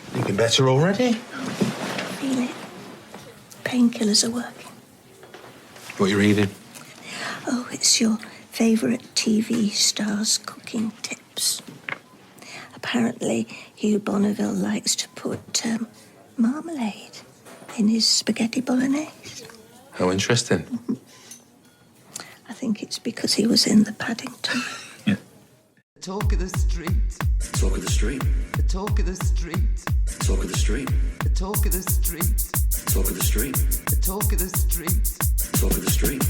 Thinking better already? Feel it. Painkillers are working. What are you reading? Oh, it's your favourite TV stars' cooking tips. Apparently, Hugh Bonneville likes to put marmalade in his spaghetti bolognese. How interesting. I think it's because he was in the Paddington. Yeah. The talk of the street. Talk of the street. The talk of the street. Talk of the street. The talk of the street. Talk of the street. The talk of the street. Talk of the street.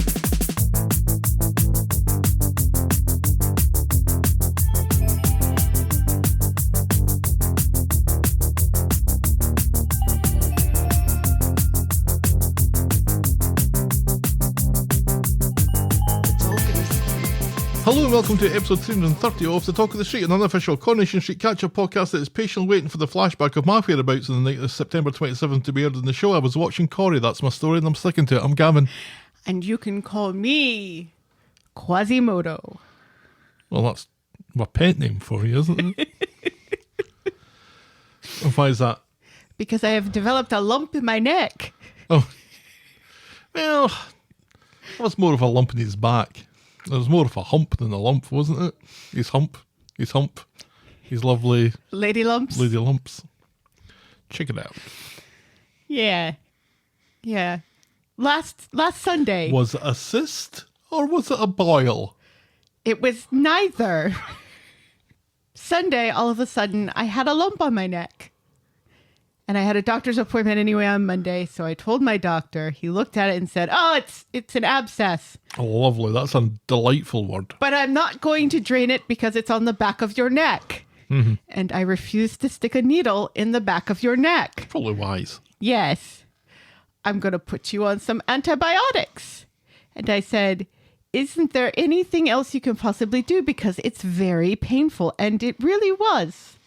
Hello and welcome to episode 330 of The Talk of the Street, an unofficial Coronation Street catch-up podcast that is patiently waiting for the flashback of my whereabouts on the night of September 27th to be aired in the show. I was watching Corrie, that's my story, and I'm sticking to it. I'm Gavin. And you can call me Quasimodo. Well, that's my pet name for you, isn't it? Why is that? Because I have developed a lump in my neck. Oh, well, that was more of a lump in his back. It was more of a hump than a lump, wasn't it? He's hump. He's lovely. Lady lumps? Lady lumps. Check it out. Yeah. Yeah. Last Sunday. Was it a cyst or was it a boil? It was neither. Sunday, all of a sudden, I had a lump on my neck. And I had a doctor's appointment anyway on Monday, so I told my doctor. He looked at it and said, "Oh, it's an abscess." Oh, lovely. That's a delightful word. But I'm not going to drain it because it's on the back of your neck. Mm-hmm. And I refuse to stick a needle in the back of your neck. Probably wise. Yes. I'm going to put you on some antibiotics. And I said, "Isn't there anything else you can possibly do? Because it's very painful." And it really was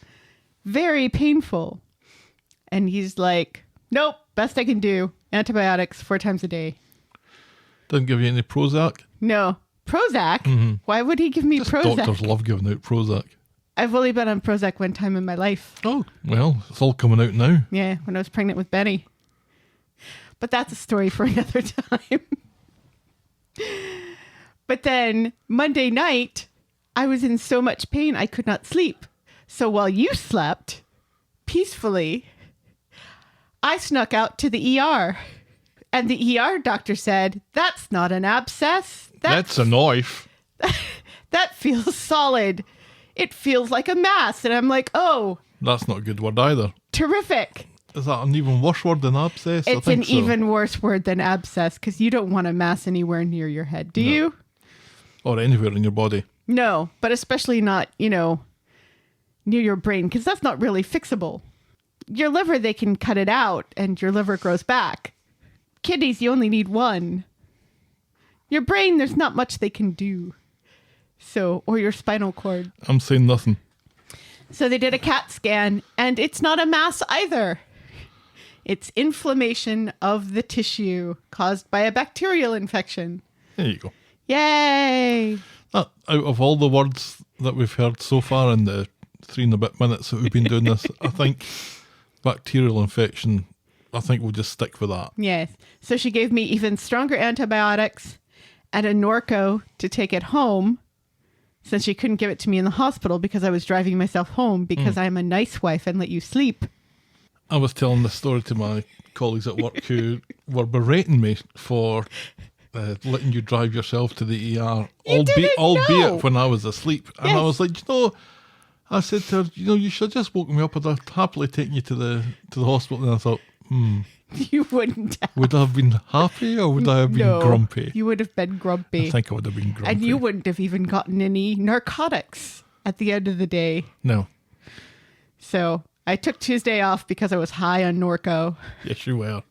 very painful. And he's like, "Nope, best I can do. Antibiotics 4 times a day." Didn't give you any Prozac? No. Prozac? Mm-hmm. Why would he give me Prozac? Doctors love giving out Prozac. I've only been on Prozac one time in my life. Oh, well, it's all coming out now. Yeah, when I was pregnant with Bethany. But that's a story for another time. But then Monday night, I was in so much pain I could not sleep. So while you slept peacefully, I snuck out to the ER. And the ER doctor said, "That's not an abscess. That's a knife." That feels solid. It feels like a mass." And I'm like, "Oh. That's not a good word either. Terrific." Is that an even worse word than abscess? It's an even worse word than abscess because you don't want a mass anywhere near your head, do you? Or anywhere in your body. No, but especially not, near your brain because that's not really fixable. Your liver, they can cut it out and your liver grows back. Kidneys, you only need one. Your brain, there's not much they can do. So, or your spinal cord. I'm saying nothing. So they did a CAT scan and it's not a mass either. It's inflammation of the tissue caused by a bacterial infection. There you go. Yay! Out of all the words that we've heard so far in the 3 and a bit minutes that we've been doing this, I think bacterial infection, I think we'll just stick with that. Yes. So she gave me even stronger antibiotics and a Norco to take it home since she couldn't give it to me in the hospital because I was driving myself home because I'm a nice wife and let you sleep. I was telling this story to my colleagues at work who were berating me for letting you drive yourself to the ER, albeit when I was asleep. And I was like, I said to her, you should have just woken me up. I'd have happily taken you to the hospital. And I thought, You wouldn't have. Would I have been happy or would I have been grumpy? You would have been grumpy. I think I would have been grumpy. And you wouldn't have even gotten any narcotics at the end of the day. No. So I took Tuesday off because I was high on Norco. Yes, you were.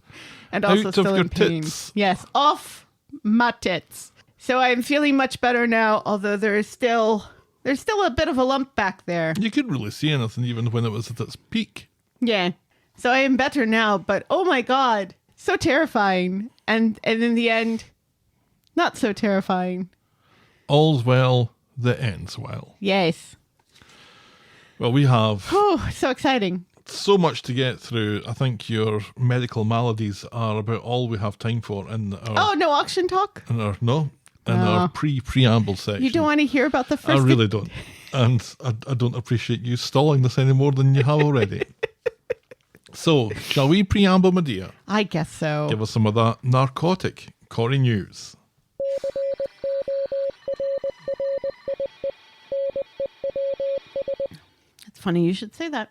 And also Out still of your in pain. tits. Yes, off my tits. So I'm feeling much better now, although there's still a bit of a lump back there. You couldn't really see anything even when it was at its peak. Yeah. So I am better now, but oh my God, so terrifying. And in the end, not so terrifying. All's well that ends well. Yes. Well, we have Oh, so exciting. so much to get through. I think your medical maladies are about all we have time for in our, Oh, no auction talk? our preamble section. You don't want to hear about the first I really don't. And I don't appreciate you stalling this any more than you have already. So, shall we preamble, my dear? I guess so. Give us some of that narcotic Corrie news. It's funny you should say that.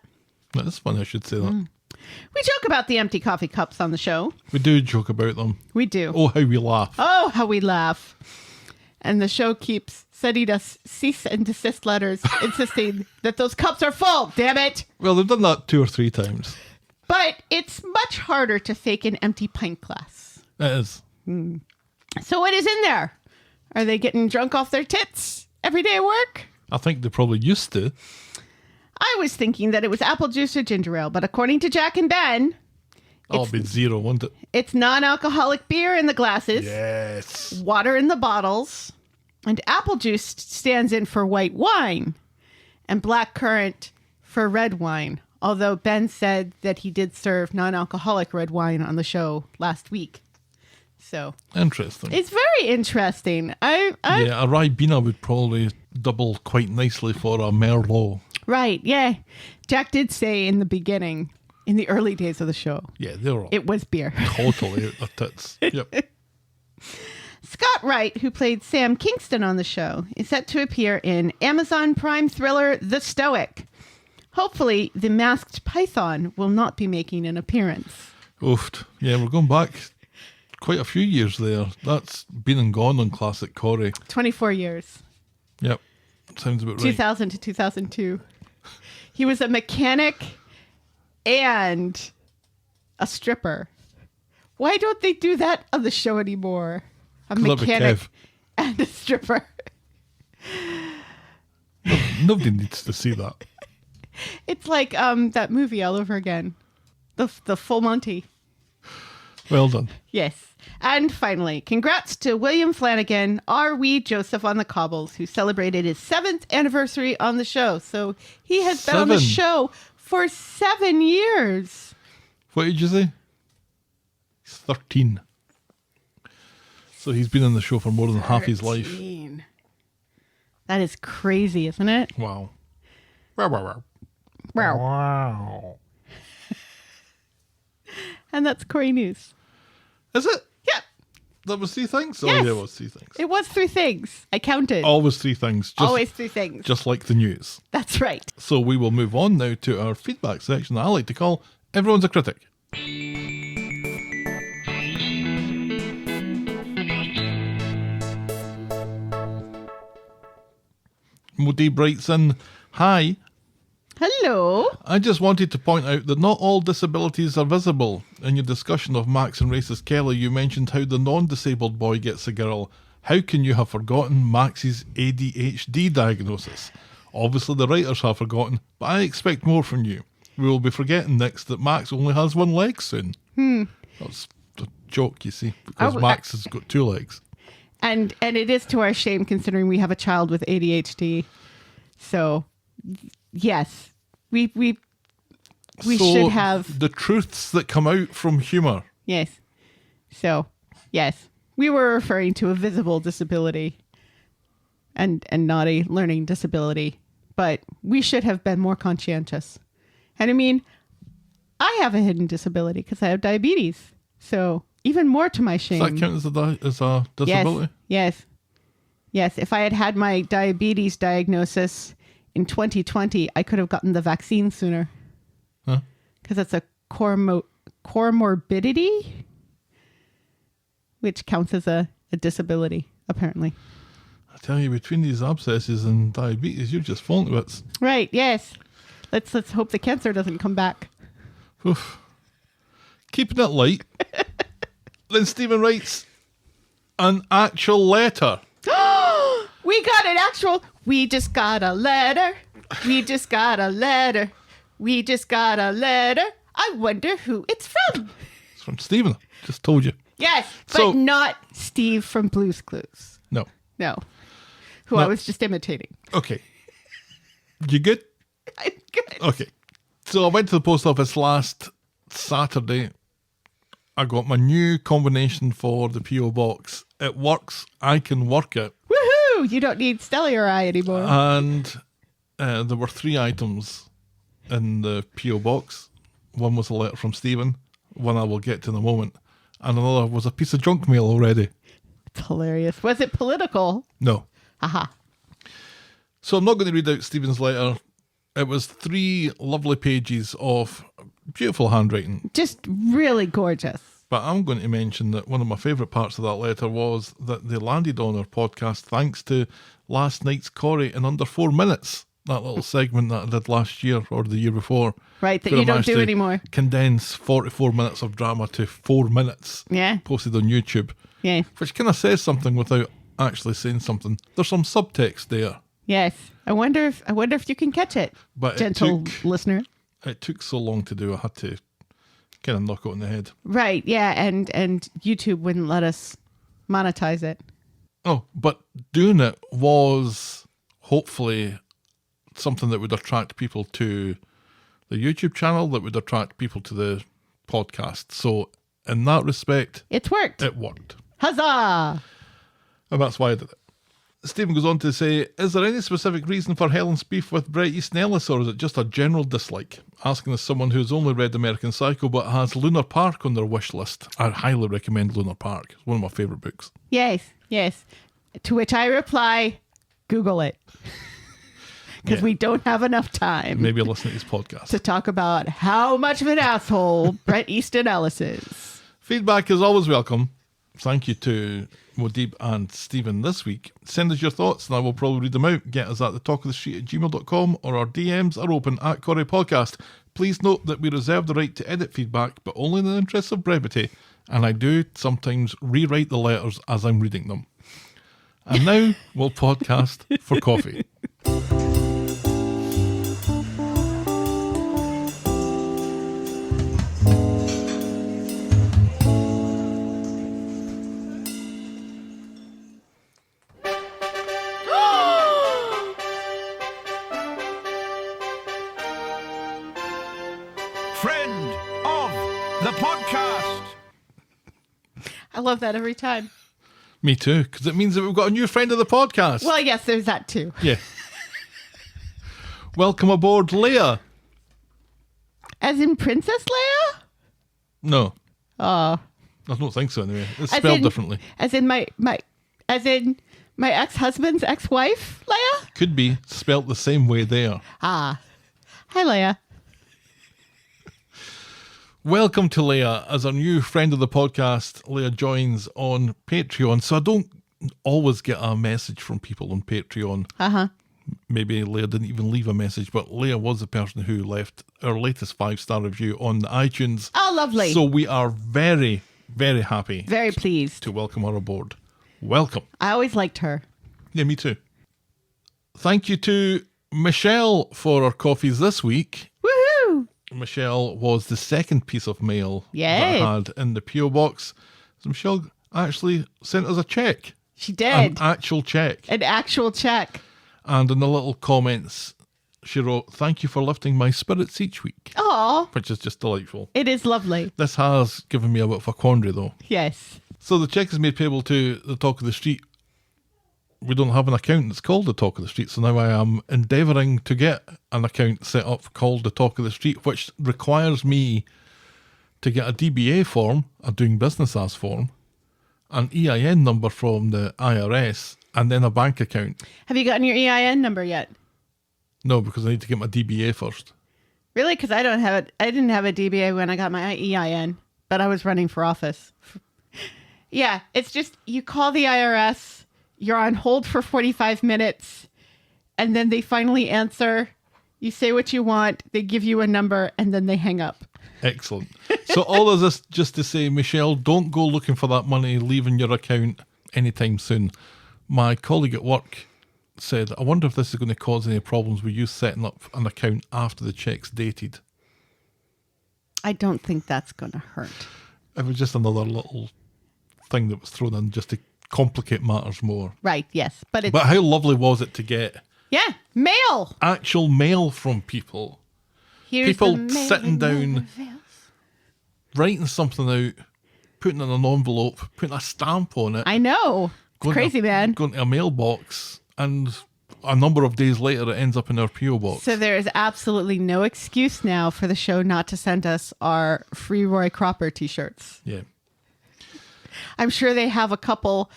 That's funny, I should say that. We joke about the empty coffee cups on the show. We do joke about them. We do. Oh, how we laugh. Oh, how we laugh. And the show keeps sending us cease and desist letters insisting that those cups are full, damn it. Well, they've done that 2 or 3 times. But it's much harder to fake an empty pint glass. It is. So what is in there? Are they getting drunk off their tits every day at work? I think they probably used to. I was thinking that it was apple juice or ginger ale, but according to Jack and Ben, It'll be 0, won't it? it's non-alcoholic beer in the glasses, Yes. water in the bottles, and apple juice stands in for white wine, and black currant for red wine. Although Ben said that he did serve non-alcoholic red wine on the show last week. So Interesting. it's very interesting. Yeah, a Ribena would probably double quite nicely for a Merlot. Right, yeah. Jack did say in the beginning, in the early days of the show, Yeah, they're all it was beer. totally out their tits. Yep. Scott Wright, who played Sam Kingston on the show, is set to appear in Amazon Prime thriller The Stoic. Hopefully, the masked python will not be making an appearance. Oofed. Yeah, we're going back quite a few years there. That's been and gone on classic Corrie. 24 years. Yep. Sounds about right. 2000 to 2002. He was a mechanic and a stripper. Why don't they do that on the show anymore? A 'Cause that'd be mechanic Kev. and a stripper. Nobody needs to see that. It's like that movie all over again. The Full Monty. Well done. Yes. And finally, congrats to William Flanagan, our wee Joseph on the Cobbles, who celebrated his 7th anniversary on the show. So he has been on the 7. show for 7 years. What did you say? He's 13. So he's been on the show for more than half his life. 13. That is crazy, isn't it? Wow. Wow. Wow. And that's Corrie News. Is it? Yep. That was 3 things? Yes. Oh, yeah, it was 3 things. It was 3 things. I counted. Always 3 things. Always 3 things. Just like the news. That's right. So we will move on now to our feedback section that I like to call Everyone's a Critic. Moody writes in, "Hi, Hello. I just wanted to point out that not all disabilities are visible. In your discussion of Max and racist Kelly, you mentioned how the non-disabled boy gets a girl. How can you have forgotten Max's ADHD diagnosis? Obviously the writers have forgotten, but I expect more from you. We will be forgetting next that Max only has 1 leg soon." That's a joke, you see, because Max has got 2 legs. And it is to our shame considering we have a child with ADHD. So, yes, we So should have. the truths that come out from humour. Yes. So, yes, we were referring to a visible disability and not a learning disability, but we should have been more conscientious. And I mean, I have a hidden disability because I have diabetes. So even more to my shame. Does that count as a disability? Yes. If I had had my diabetes diagnosis in 2020, I could have gotten the vaccine sooner. Huh? Because it's a comorbidity, which counts as a disability, apparently. I tell you, between these abscesses and diabetes, you're just falling to bits. Right, yes. Let's hope the cancer doesn't come back. Oof. Keeping it light. Then Stephen writes an actual letter. We got an actual. We just got a letter. We just got a letter. We just got a letter. I wonder who it's from. It's from Stephen. Just told you. Yes, but So- not Steve from Blue's Clues. No. No. Who No. I was just imitating. Okay. You good? Okay. So I went to the post office last Saturday. I got my new combination for the P.O. box. It works. I can work it. Woohoo! You don't need Stella or I anymore. And there were 3 items in the P.O. box. One was a letter from Stephen. One I will get to in a moment. And another was a piece of junk mail already. It's hilarious. Was it political? No. Aha. So I'm not going to read out Stephen's letter. It was 3 lovely pages of beautiful handwriting. Just really gorgeous. But I'm going to mention that one of my favourite parts of that letter was that they landed on our podcast thanks to last night's Corrie in under 4 minutes. That little segment that I did last year or the year before. Right, that where you I don't managed do to anymore. Condense 44 minutes of drama to 4 minutes. Yeah. Posted on YouTube. Yeah. Which kind of says something without actually saying something. There's some subtext there. Yes. I wonder if you can catch it, But gentle listener. It took so long to do, I had to kind of knock it on the head. Right, yeah, and YouTube wouldn't let us monetize it. Oh, but doing it was hopefully something that would attract people to the YouTube channel, that would attract people to the podcast. So in that respect, It's worked. it worked. Huzzah! And that's why I did it. Stephen goes on to say, is there any specific reason for Helen's beef with Bret Easton Ellis, or is it just a general dislike? Asking as someone who's only read American Psycho but has Lunar Park on their wish list. I highly recommend Lunar Park. It's one of my favourite books. Yes, yes. To which I reply, Google it. Because Yeah. we don't have enough time Maybe listen to this podcast. to talk about how much of an asshole Bret Easton Ellis is. Feedback is always welcome. Thank you to Modib and Stephen this week. Send us your thoughts and I will probably read them out. Get us at thetalkofthestreet@gmail.com or our DMs are open at Corrie Podcast. Please note that we reserve the right to edit feedback, but only in the interest of brevity, and I do sometimes rewrite the letters as I'm reading them. And now we'll podcast for coffee. Friend of the podcast. I love that every time. Me too, because it means that we've got a new friend of the podcast. Well, yes, there's that too. Yeah. Welcome aboard, Leah. As in Princess Leia? No, Oh. I don't think so anyway. It's As spelled in- differently. As in my ex-husband's ex-wife, Leia? Could be spelt the same way there. Ah. Hi, Leia. Welcome to Leah as our new friend of the podcast. Leah joins on Patreon, so I don't always get a message from people on Patreon. Uh-huh. Maybe Leah didn't even leave a message, but Leah was the person who left our latest 5-star review on iTunes. Oh, lovely. So we are very, very happy Very pleased. to welcome her aboard. Welcome. I always liked her. Yeah, me too. Thank you to Michelle for our coffees this week. Woohoo! Michelle was the second piece of mail Yay. that I had in the P.O. box. So Michelle actually sent us a check. She An did. actual check. An actual check. And in the little comments, she wrote, "Thank you for lifting my spirits each week," Oh, which is just delightful. it is lovely. This has given me a bit of a quandary, though. Yes. So the check is made payable to the Talk of the Street. We don't have an account that's called the Talk of the Street, so now I am endeavouring to get an account set up called the Talk of the Street, which requires me to get a DBA form, a doing business as form, an EIN number from the IRS, and then a bank account. Have you gotten your EIN number yet? No, because I need to get my DBA first. Really? Because I don't have it. I didn't have a DBA when I got my EIN, but I was running for office. Yeah, it's just you call the IRS, you're on hold for 45 minutes, and then they finally answer. You say what you want, they give you a number, and then they hang up. Excellent. So all of this just to say, Michelle, don't go looking for that money leaving your account anytime soon. My colleague at work said, I wonder if this is going to cause any problems with you setting up an account after the check's dated. I don't think that's going to hurt. It was just another little thing that was thrown in just to complicate matters more. Right, yes. But it's, But how lovely was it to get yeah, mail. actual mail from people Here's People the man sitting who down, never fails. writing something out, putting it in an envelope, putting a stamp on it. I know. It's going crazy, to, man. Going to a mailbox, and a number of days later, it ends up in our P.O. box. So there is absolutely no excuse now for the show not to send us our free Roy Cropper t-shirts. Yeah. I'm sure they have a couple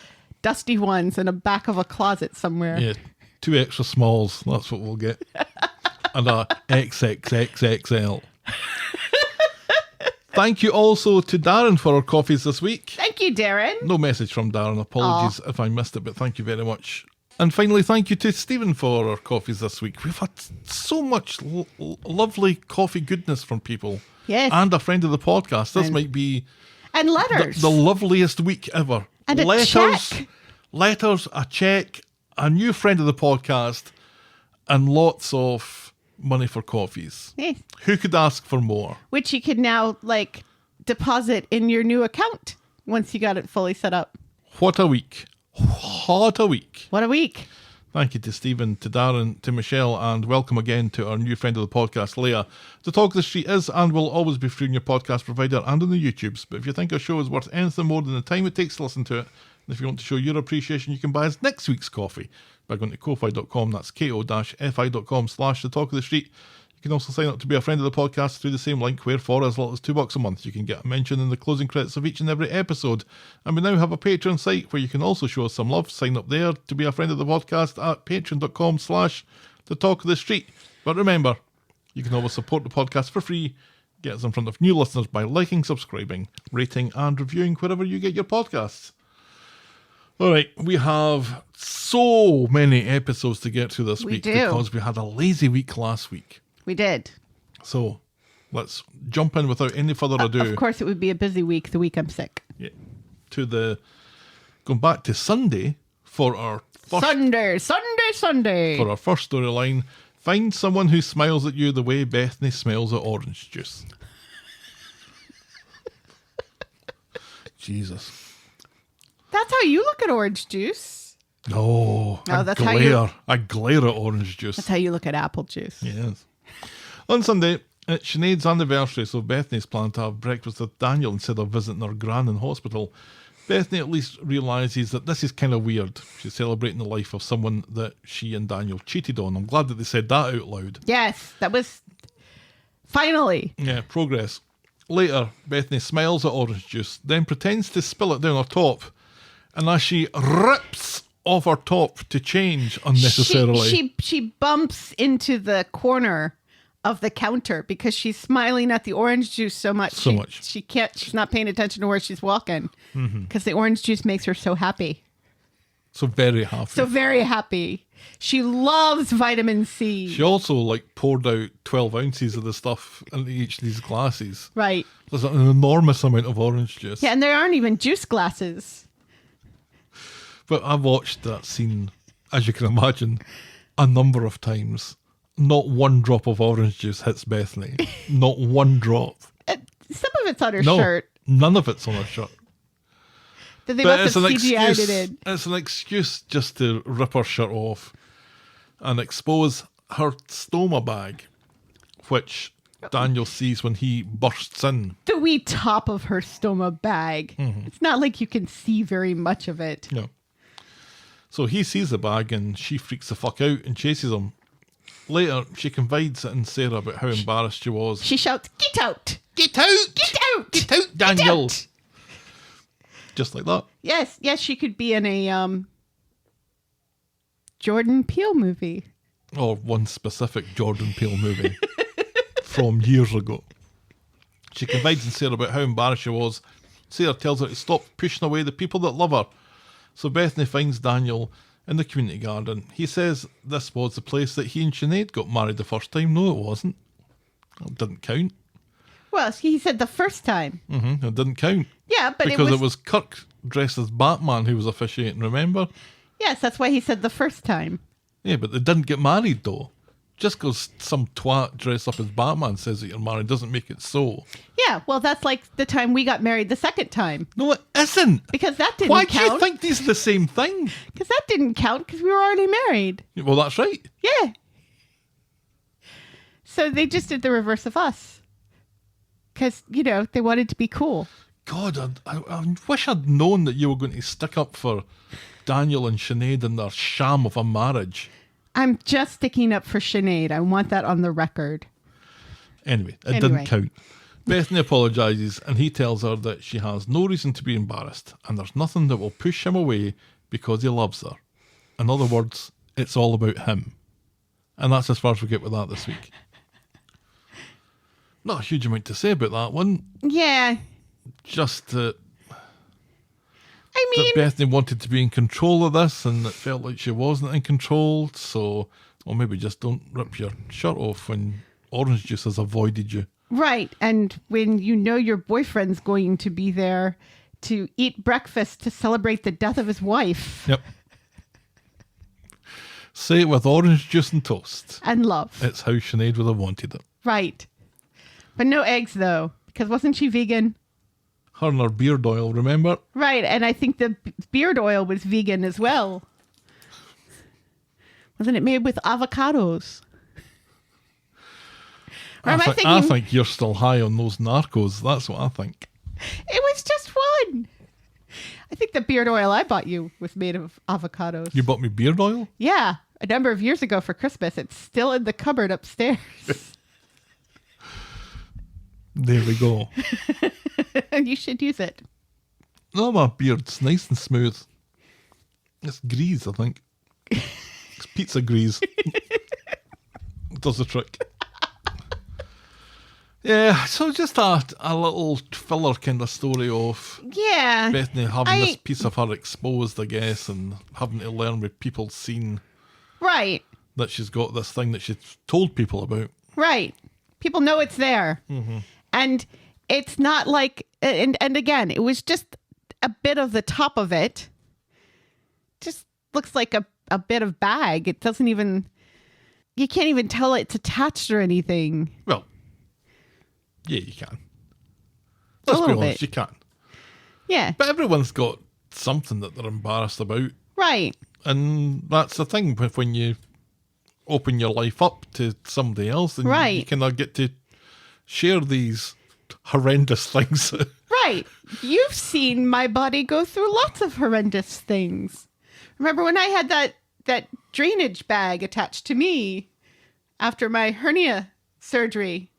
dusty ones in the back of a closet somewhere. Yeah. 2 extra smalls. That's what we'll get. And a XXXXL. Thank you also to Darren for our coffees this week. Thank you, Darren. No message from Darren. Apologies if I missed it, but thank you very much. And finally, thank you to Stephen for our coffees this week. We've had so much lovely coffee goodness from people. Yes. And a friend of the podcast. This might be And letters. the loveliest week ever. And a check. Letters, a check, a new friend of the podcast, and lots of money for coffees. Yes. Who could ask for more? Which you could now, deposit in your new account once you got it fully set up. What a week. What a week. What a week. Thank you to Stephen, to Darren, to Michelle, and welcome again to our new friend of the podcast, Leah. The Talk of the Street is and will always be free on your podcast provider and on the YouTubes. But if you think our show is worth anything more than the time it takes to listen to it, and if you want to show your appreciation, you can buy us next week's coffee by going to ko-fi.com. That's ko-fi.com/the Talk of the Street. You can also sign up to be a friend of the podcast through the same link, where for as little as $2 a month, you can get a mention in the closing credits of each and every episode. And we now have a Patreon site where you can also show us some love. Sign up there to be a friend of the podcast at patreon.com/the Talk of the Street. But remember, you can always support the podcast for free. Get us in front of new listeners by liking, subscribing, rating, and reviewing wherever you get your podcasts. All right, we have so many episodes to get through this week because we had a lazy week last week. We did. So let's jump in without any further ado. Of course, it would be a busy week the week I'm sick. Yeah. Going back to Sunday for our first Sunday. for our first storyline. Find someone who smiles at you the way Bethany smells at orange juice. Jesus. That's how you look at orange juice. Oh, that's how you- I glare at orange juice. That's how you look at apple juice. Yes. On Sunday, it's Sinead's anniversary, so Bethany's planned to have breakfast with Daniel instead of visiting her gran in hospital. Bethany at least realises that this is kind of weird. She's celebrating the life of someone that she and Daniel cheated on. I'm glad that they said that out loud. Yes, that was finally. Yeah, progress. Later, Bethany smiles at orange juice, then pretends to spill it down her top. And as she rips off her top to change unnecessarily. She bumps into the corner of the counter because she's smiling at the orange juice so much. She's not paying attention to where she's walking because the orange juice makes her so happy. So very happy. So very happy. She loves vitamin C. She also poured out 12 ounces of the stuff into each of these glasses. Right. There's an enormous amount of orange juice. Yeah, and there aren't even juice glasses. But I watched that scene, as you can imagine, a number of times. Not one drop of orange juice hits Bethany. Not one drop. Some of it's on her No, shirt. none of it's on her shirt. That they But must have CGI'd it in. It's an excuse just to rip her shirt off and expose her stoma bag, which Daniel sees when he bursts in. The wee top of her stoma bag. It's not like you can see very much of it. No. So he sees the bag and she freaks the fuck out and chases him. Later, she confides in Sarah about how embarrassed she was. She shouts, "Get out! Get out! Get out! Get out, Daniel!" Get out! Just like that. Yes, she could be in a Jordan Peele movie. Or one specific Jordan Peele movie from years ago. She confides in Sarah about how embarrassed she was. Sarah tells her to stop pushing away the people that love her. So Bethany finds Daniel in the community garden. He says this was the place that he and Sinead got married the first time. No, it wasn't. It didn't count. Well, he said the first time. It didn't count. Yeah, but because it was Kirk dressed as Batman who was officiating, remember? Yes, that's why he said the first time. Yeah, but they didn't get married though. Just because some twat dressed up as Batman says that you're married doesn't make it so. Yeah, well, that's like the time we got married the second time. No, it isn't. Because that didn't Why count. do you think these are the same thing? Because that didn't count because we were already married. Well, that's right. Yeah. So they just did the reverse of us. Because, they wanted to be cool. God, I wish I'd known that you were going to stick up for Daniel and Sinead and their sham of a marriage. I'm just sticking up for Sinead. I want that on the record. Anyway, it didn't count. Bethany apologises and he tells her that she has no reason to be embarrassed and there's nothing that will push him away because he loves her. In other words, it's all about him. And that's as far as we get with that this week. Not a huge amount to say about that one. Yeah. Just that I mean, Bethany wanted to be in control of this and it felt like she wasn't in control. So, or maybe just don't rip your shirt off when orange juice has avoided you. right. And when you know your boyfriend's going to be there to eat breakfast to celebrate the death of his wife. Yep. Say it with orange juice and toast. And love. It's how Sinead would have wanted it. Right. But no eggs, though, because wasn't she vegan? Her and her beard oil, remember? Right. And I think the beard oil was vegan as well. Wasn't it made with avocados? Or am I thinking... I think you're still high on those narcos. That's what I think. It was just one. I think the beard oil I bought you was made of avocados. You bought me beard oil? Yeah. A number of years ago for Christmas. It's still in the cupboard upstairs. There we go. You should use it. No, my beard's nice and smooth. It's grease, I think. It's pizza grease. Does the trick. Yeah, so just a little filler kind of story of Yeah. Bethany having this piece of her exposed, I guess, and having to learn with people seeing Right. that she's got this thing that she's told people about. Right. People know it's there. Mm-hmm. And it's not like, and again, it was just a bit of the top of it. Just looks like a bit of bag. It doesn't even, you can't even tell it's attached or anything. Well, yeah, you can. A Let's be little honest, bit. you can. Yeah. But everyone's got something that they're embarrassed about. Right. And that's the thing when you open your life up to somebody else and Right. you kind of get to share these horrendous things. Right. You've seen my body go through lots of horrendous things. Remember when I had that drainage bag attached to me after my hernia surgery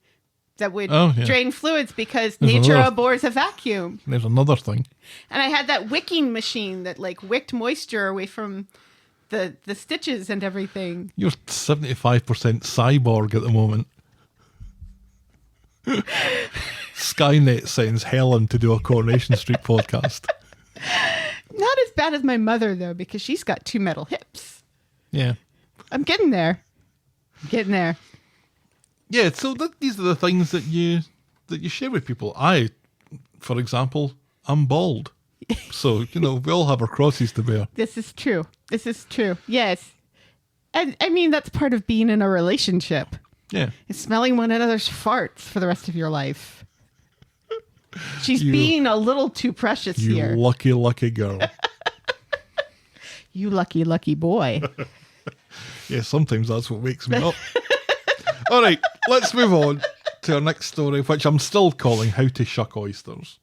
that would drain fluids because There's nature another- abhors a vacuum. There's another thing. And I had that wicking machine that like wicked moisture away from the stitches and everything. You're 75% cyborg at the moment. Skynet sends Helen to do a Coronation Street podcast. Not as bad as my mother though, because she's got 2 metal hips. Yeah. I'm getting there. Getting there. Yeah, so these are the things that you share with people. I, for example, I'm bald. So, we all have our crosses to bear. This is true. This is true. Yes. And I mean, that's part of being in a relationship. Yeah. Is smelling one another's farts for the rest of your life. She's being a little too precious You here. lucky, lucky girl. You lucky, lucky boy. Yeah, sometimes that's what wakes me up. All right, let's move on to our next story, which I'm still calling How to Shuck Oysters.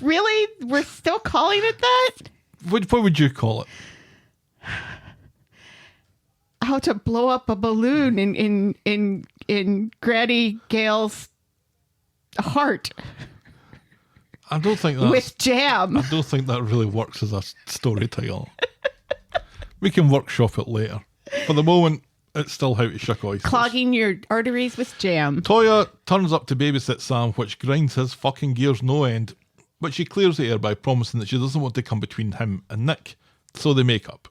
Really? We're still calling it that? What would you call it? How to blow up a balloon in Granny Gale's heart I don't think that's... with jam. I don't think that really works as a story title. We can workshop it later. For the moment, it's still How to Shuck Oysters. Clogging your arteries with jam. Toyah turns up to babysit Sam, which grinds his fucking gears no end, but she clears the air by promising that she doesn't want to come between him and Nick, so they make up.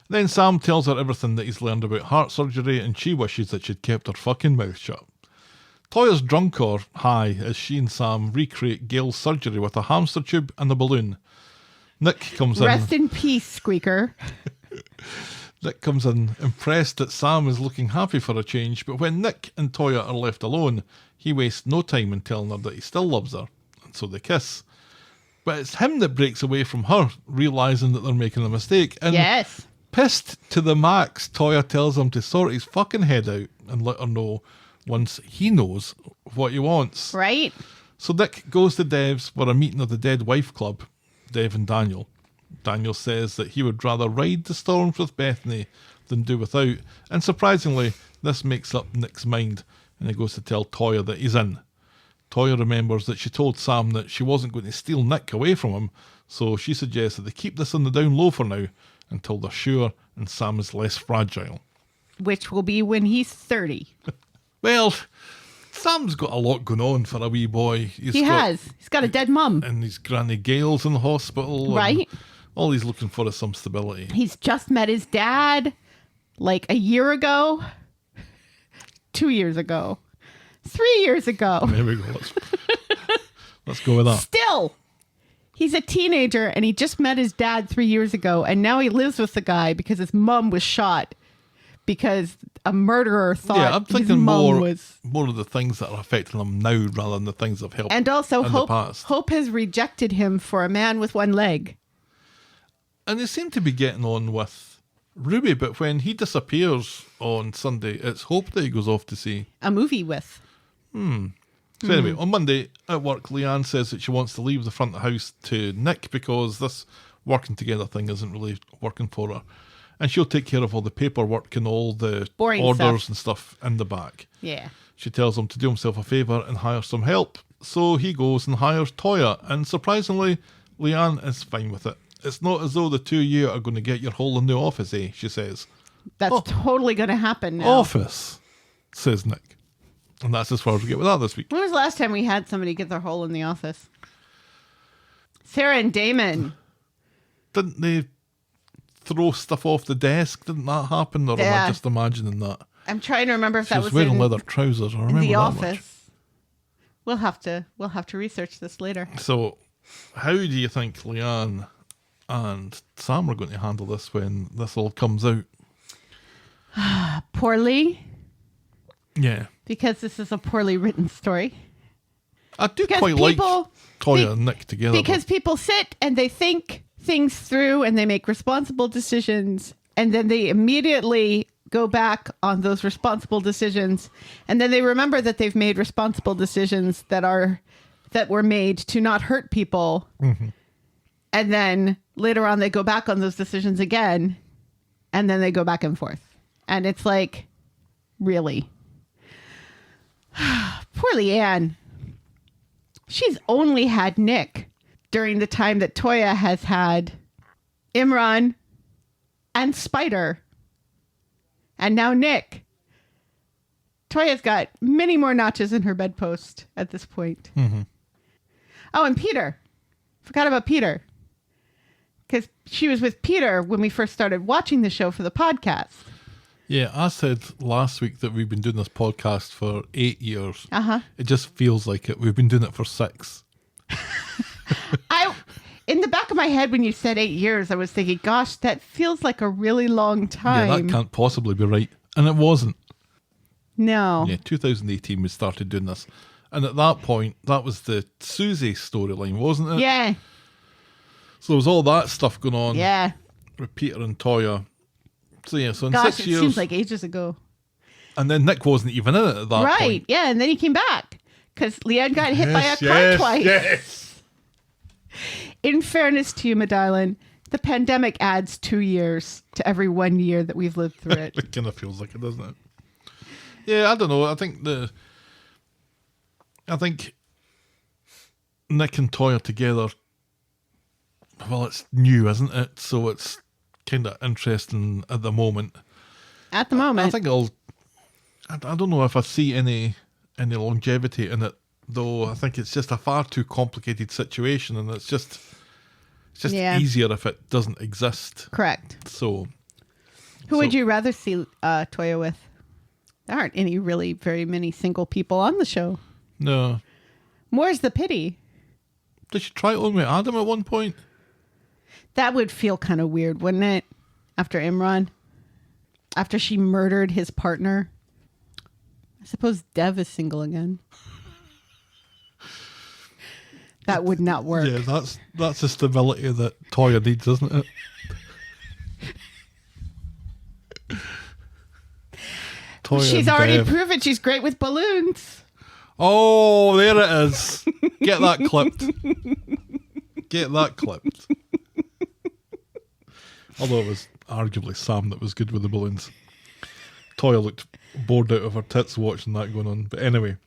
Then Sam tells her everything that he's learned about heart surgery, and she wishes that she'd kept her fucking mouth shut. Toyah's drunk or high as she and Sam recreate Gail's surgery with a hamster tube and a balloon. Nick comes in. Rest in peace, Squeaker. Nick comes in, impressed that Sam is looking happy for a change, but when Nick and Toyah are left alone, he wastes no time in telling her that he still loves her, and so they kiss. But it's him that breaks away from her, realising that they're making a mistake. And Yes. Pissed to the max, Toyah tells him to sort his fucking head out and let her know once he knows what he wants. Right? So Nick goes to Dev's for a meeting of the Dead Wife Club, Dev and Daniel. Daniel says that he would rather ride the storms with Bethany than do without, and surprisingly, this makes up Nick's mind, and he goes to tell Toyah that he's in. Toyah remembers that she told Sam that she wasn't going to steal Nick away from him, so she suggests that they keep this on the down low for now until they're sure and Sam is less fragile. Which will be when he's 30. Well, Sam's got a lot going on for a wee boy. He's got a dead mum. And his Granny Gail's in the hospital. Right. All he's looking for is some stability. He's just met his dad like a year ago, 2 years ago, 3 years ago. There we go. Let's go with that. Still, he's a teenager and he just met his dad 3 years ago, and now he lives with the guy because his mum was shot because a murderer thought I'm his thinking mum was. more of the things that are affecting him now rather than the things that have helped And also, in the past. Hope has rejected him for a man with one leg. And they seem to be getting on with Ruby, but when he disappears on Sunday, it's Hope that he goes off to see. A movie with. So anyway, on Monday at work, Leanne says that she wants to leave the front of the house to Nick because this working together thing isn't really working for her. And she'll take care of all the paperwork and all the Boring orders stuff. and stuff in the back. Yeah. She tells him to do himself a favour and hire some help. So he goes and hires Toyah. And surprisingly, Leanne is fine with it. It's not as though the two of you are going to get your hole in the office, she says. That's totally going to happen now. Office, says Nick. And that's as far as we get with that this week. When was the last time we had somebody get their hole in the office? Sarah and Damon. Didn't they throw stuff off the desk? Didn't that happen? Or am Yeah. I just imagining that? I'm trying to remember if She that was was wearing in leather trousers. I remember the that office. We'll have to research this later. much. So, how do you think Leanne and Sam are going to handle this when this all comes out? Poorly, Yeah. because this is a poorly written story. I do Because quite like people- Toyah and Nick together. Because people sit and they think things through and they make responsible decisions, and then they immediately go back on those responsible decisions, and then they remember that they've made responsible decisions that were made to not hurt people. Mm-hmm. And then later on they go back on those decisions again, and then they go back and forth. And it's like, really? Poor Leanne. She's only had Nick during the time that Toyah has had Imran and Spider. And now Nick. Toya's got many more notches in her bedpost at this point. Mm-hmm. Oh, and Peter. Forgot about Peter. Because she was with Peter when we first started watching the show for the podcast. Yeah, I said last week that we've been doing this podcast for 8 years. Uh-huh. It just feels like it. We've been doing it for 6. In the back of my head, when you said 8 years, I was thinking, gosh, that feels like a really long time. Yeah, that can't possibly be right. And it wasn't. No. Yeah, 2018 we started doing this. And at that point, that was the Susie storyline, wasn't it? Yeah. So there was all that stuff going on Yeah. with Peter and Toyah. So yeah, so in Gosh, 6 it years. seems like ages ago. And then Nick wasn't even in it at that Right. point. Yeah, and then he came back because Leanne got hit by a car twice. Yes. In fairness to you, Madeleine, the pandemic adds 2 years to every 1 year that we've lived through it. It kind of feels like it, doesn't it? Yeah, I don't know. I think Nick and Toyah together, well, it's new, isn't it? So it's kind of interesting at the moment. At the moment. I think I don't know if I see any longevity in it, though. I think it's just a far too complicated situation, and it's just Yeah. easier if it doesn't exist. Correct. So, Who would you rather see Toyah with? There aren't any really very many single people on the show. no. More's the pity. Did she try it on with Adam at one point? That would feel kind of weird, wouldn't it? After Imran? After she murdered his partner? I suppose Dev is single again. That would not work. Yeah, that's the stability that Toyah needs, isn't it? Toyah She's and already Bev. proven she's great with balloons. Oh, there it is. Get that clipped. Get that clipped. Although it was arguably Sam that was good with the balloons. Toyah looked bored out of her tits watching that going on. But anyway,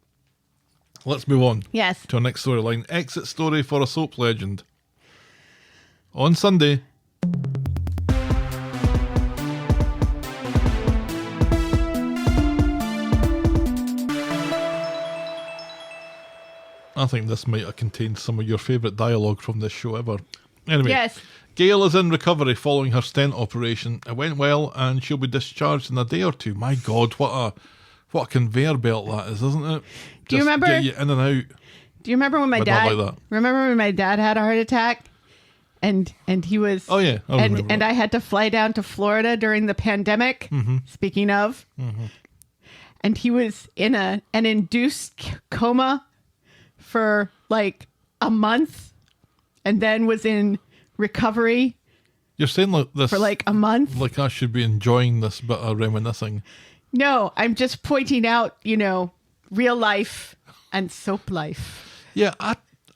let's move on Yes. to our next storyline. Exit story for a soap legend. On Sunday, I think this might have contained some of your favourite dialogue from this show ever. Anyway, Yes. Gail is in recovery following her stent operation. It went well and she'll be discharged in a day or two. My God, what a conveyor belt that is, isn't it? Do you Just remember- get you in and out. Do you remember when my But not dad? like that. Remember when my dad had a heart attack, and he was. Oh, yeah, I remember and that. I had to fly down to Florida during the pandemic. Mm-hmm. Speaking of, and he was in an induced coma for like a month, and then was in recovery You're saying like this for like a month. like I should be enjoying this bit of reminiscing. No, I'm just pointing out, real life and soap life. Yeah,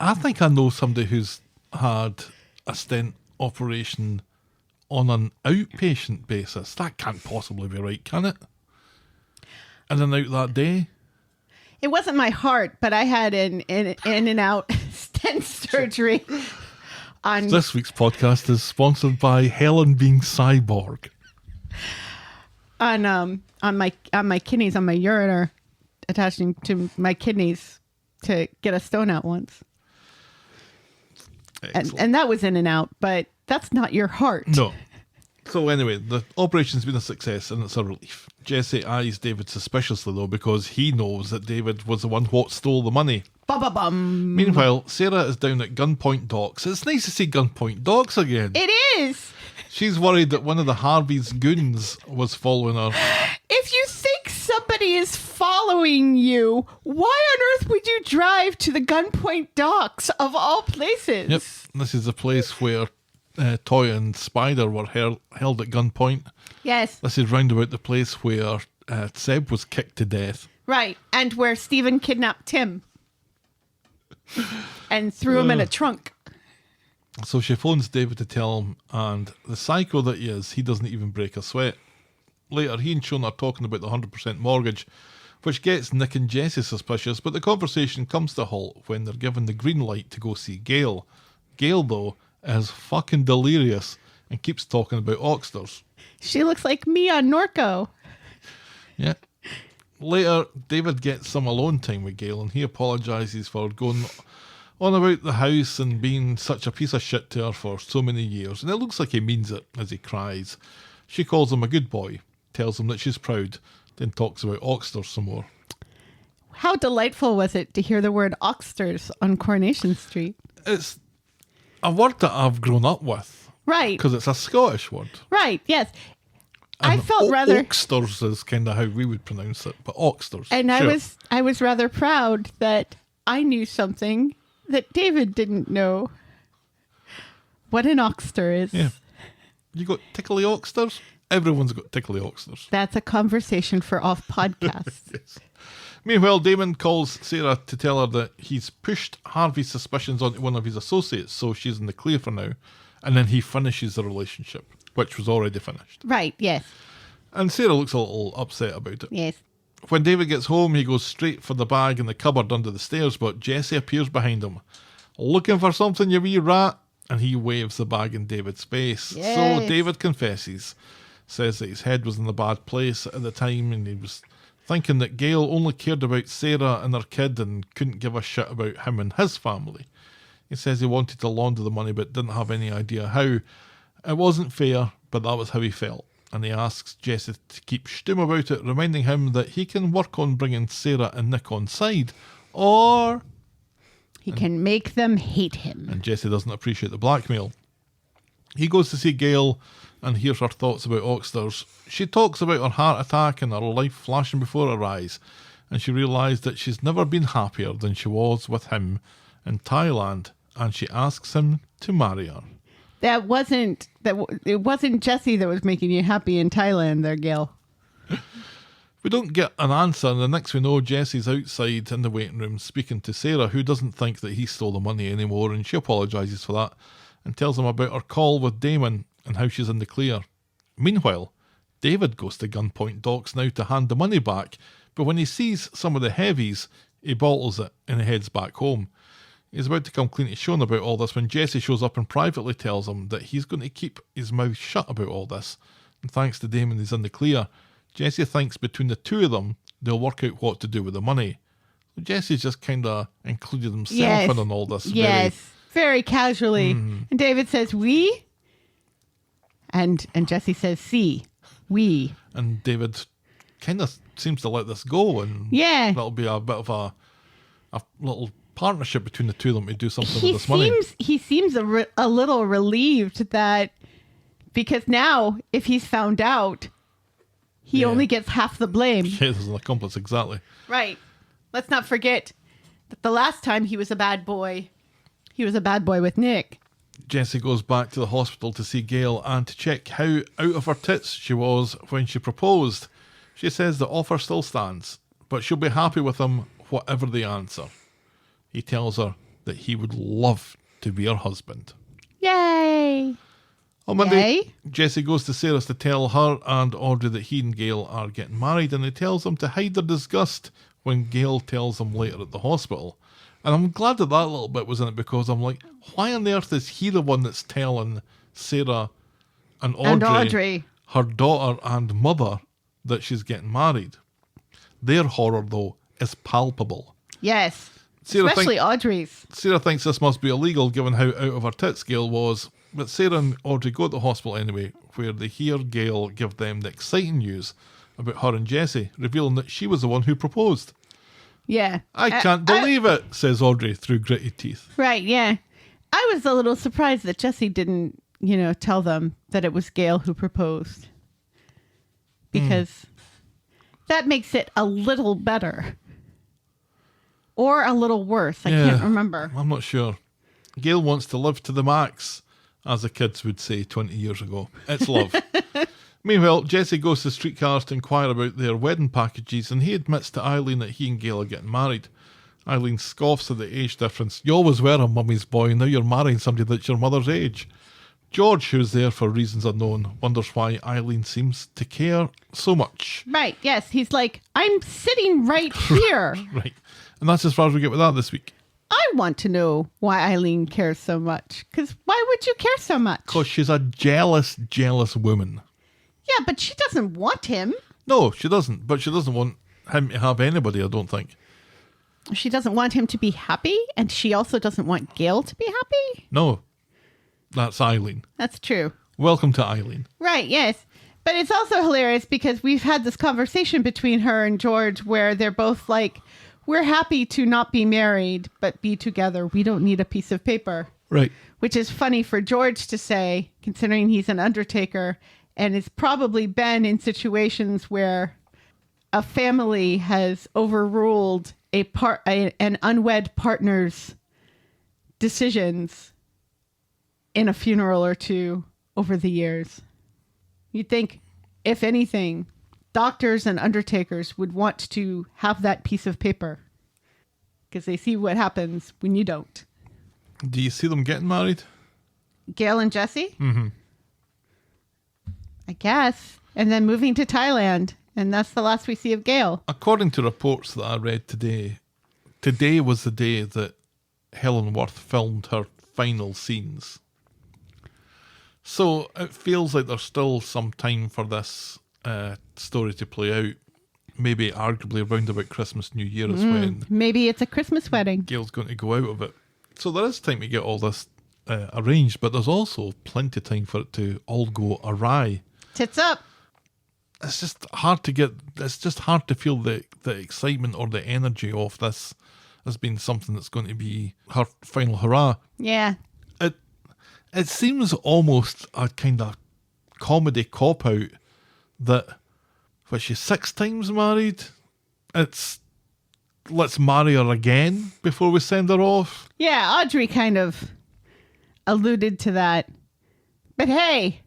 I think I know somebody who's had a stent operation on an outpatient basis. That can't possibly be right, can it? In and out that day? It wasn't my heart, but I had an in and out stent surgery on This week's podcast is sponsored by Helen being cyborg. on my kidneys, on my ureter, attaching to my kidneys to get a stone out once. And that was in and out, but that's not your heart. No. So anyway, the operation's been a success and it's a relief. Jesse eyes David suspiciously though because he knows that David was the one what stole the money. Bum. Meanwhile, Sarah is down at Gunpoint Docks. It's nice to see Gunpoint Docks again. It is. She's worried that one of the Harvey's goons was following her. If you think somebody is following you, why on earth would you drive to the Gunpoint Docks of all places? Yep, this is the place where Toyah and Spider were held at gunpoint. Yes. This is round about the place where Seb was kicked to death. Right. And where Stephen kidnapped Tim and threw him in a trunk. So she phones David to tell him, and the psycho that he is, he doesn't even break a sweat. Later, he and Sean are talking about the 100% mortgage, which gets Nick and Jesse suspicious, but the conversation comes to a halt when they're given the green light to go see Gail. Gail, though, is fucking delirious and keeps talking about Oysters. She looks like me on Norco. Yeah. Later, David gets some alone time with Gail and he apologises for going on about the house and being such a piece of shit to her for so many years. And it looks like he means it as he cries. She calls him a good boy, tells him that she's proud, then talks about Oysters some more. How delightful was it to hear the word Oysters on Coronation Street? It's a word that I've grown up with Right. because it's a Scottish word. Right, yes. I And felt rather... Oysters is kind of how we would pronounce it, but Oysters. And sure. I was rather proud that I knew something that David didn't know. What an Oyster is. Yeah. You got tickly Oysters? Everyone's got tickly Oysters. That's a conversation for off podcasts. Yes. Meanwhile, Damon calls Sarah to tell her that he's pushed Harvey's suspicions onto one of his associates, so she's in the clear for now. And then he finishes the relationship, which was already finished. Right, yes. And Sarah looks a little upset about it. Yes. When David gets home, he goes straight for the bag in the cupboard under the stairs, but Jesse appears behind him. Looking for something, you wee rat? And he waves the bag in David's face. Yes. So David confesses, says that his head was in a bad place at the time and he was thinking that Gail only cared about Sarah and her kid and couldn't give a shit about him and his family. He says he wanted to launder the money but didn't have any idea how. It wasn't fair, but that was how he felt. And he asks Jesse to keep stum about it, reminding him that he can work on bringing Sarah and Nick on side, or... He can make them hate him. And Jesse doesn't appreciate the blackmail. He goes to see Gail and hears her thoughts about Oysters. She talks about her heart attack and her life flashing before her eyes, and she realised that she's never been happier than she was with him in Thailand, and she asks him to marry her. It wasn't Jesse that was making you happy in Thailand there, Gail. We don't get an answer, and the next we know, Jesse's outside in the waiting room speaking to Sarah, who doesn't think that he stole the money anymore, and she apologises for that and tells him about her call with Damon and how she's in the clear. Meanwhile, David goes to gunpoint docks now to hand the money back, but when he sees some of the heavies, he bottles it and he heads back home. He's about to come clean to Sean about all this when Jesse shows up and privately tells him that he's going to keep his mouth shut about all this. And thanks to Damon, he's in the clear. Jesse thinks between the two of them, they'll work out what to do with the money. So Jesse's just kind of included himself in on all this. Yes, very casually. And David says, we? And Jesse says, see, we. And David kind of seems to let this go, and Yeah. that'll be a bit of a little partnership between the two of them to do something with this money. He seems a little relieved that, because now if he's found out, he only gets half the blame. Yeah, there's an accomplice, exactly. Right. Let's not forget that the last time he was a bad boy with Nick. Jessie goes back to the hospital to see Gail and to check how out of her tits she was when she proposed. She says the offer still stands, but she'll be happy with him whatever the answer. He tells her that he would love to be her husband. Yay! On Monday, Yay. Jessie goes to Sarah's to tell her and Audrey that he and Gail are getting married, and he tells them to hide their disgust when Gail tells them later at the hospital. And I'm glad that little bit was in it, because I'm like, why on earth is he the one that's telling Sarah and Audrey, her daughter and mother, that she's getting married? Their horror, though, is palpable. Yes. Sarah Especially Audrey's. Sarah thinks this must be illegal given how out of her tits Gail was, but Sarah and Audrey go to the hospital anyway, where they hear Gail give them the exciting news about her and Jessie, revealing that she was the one who proposed. Yeah. I can't believe it, says Audrey through gritted teeth. Right, yeah. I was a little surprised that Jessie didn't, tell them that it was Gail who proposed. Because that makes it a little better. Or a little worse. I can't remember. I'm not sure. Gail wants to live to the max, as the kids would say 20 years ago. It's love. Meanwhile, Jessie goes to streetcars to inquire about their wedding packages, and he admits to Eileen that he and Gail are getting married. Eileen scoffs at the age difference. You always were a mummy's boy, now you're marrying somebody that's your mother's age. George, who's there for reasons unknown, wonders why Eileen seems to care so much. Right, yes. He's like, I'm sitting right here. Right. And that's as far as we get with that this week. I want to know why Eileen cares so much. Because why would you care so much? Because she's a jealous woman. Yeah, but she doesn't want him. No, she doesn't. But she doesn't want him to have anybody, I don't think. She doesn't want him to be happy, and she also doesn't want Gail to be happy? No. That's Eileen. That's true. Welcome to Eileen. Right, yes. But it's also hilarious because we've had this conversation between her and George where they're both like, we're happy to not be married, but be together. We don't need a piece of paper. Right. Which is funny for George to say, considering he's an undertaker and has probably been in situations where a family has overruled an unwed partner's decisions in a funeral or two over the years. You'd think, if anything, doctors and undertakers would want to have that piece of paper because they see what happens when you don't. Do you see them getting married? Gail and Jessie? Mm-hmm. I guess. And then moving to Thailand. And that's the last we see of Gail. According to reports that I read today was the day that Helen Worth filmed her final scenes. So it feels like there's still some time for this story to play out. Maybe arguably around about Christmas, New Year is when Maybe it's a Christmas wedding. Gail's going to go out of it. So there is time to get all this arranged, but there's also plenty of time for it to all go awry. Tits up. It's just hard to feel the excitement or the energy of this as being something that's going to be her final hurrah. Yeah. It seems almost a kind of comedy cop-out that when she's 6 times married, it's let's marry her again before we send her off. Yeah, Audrey kind of alluded to that. But hey,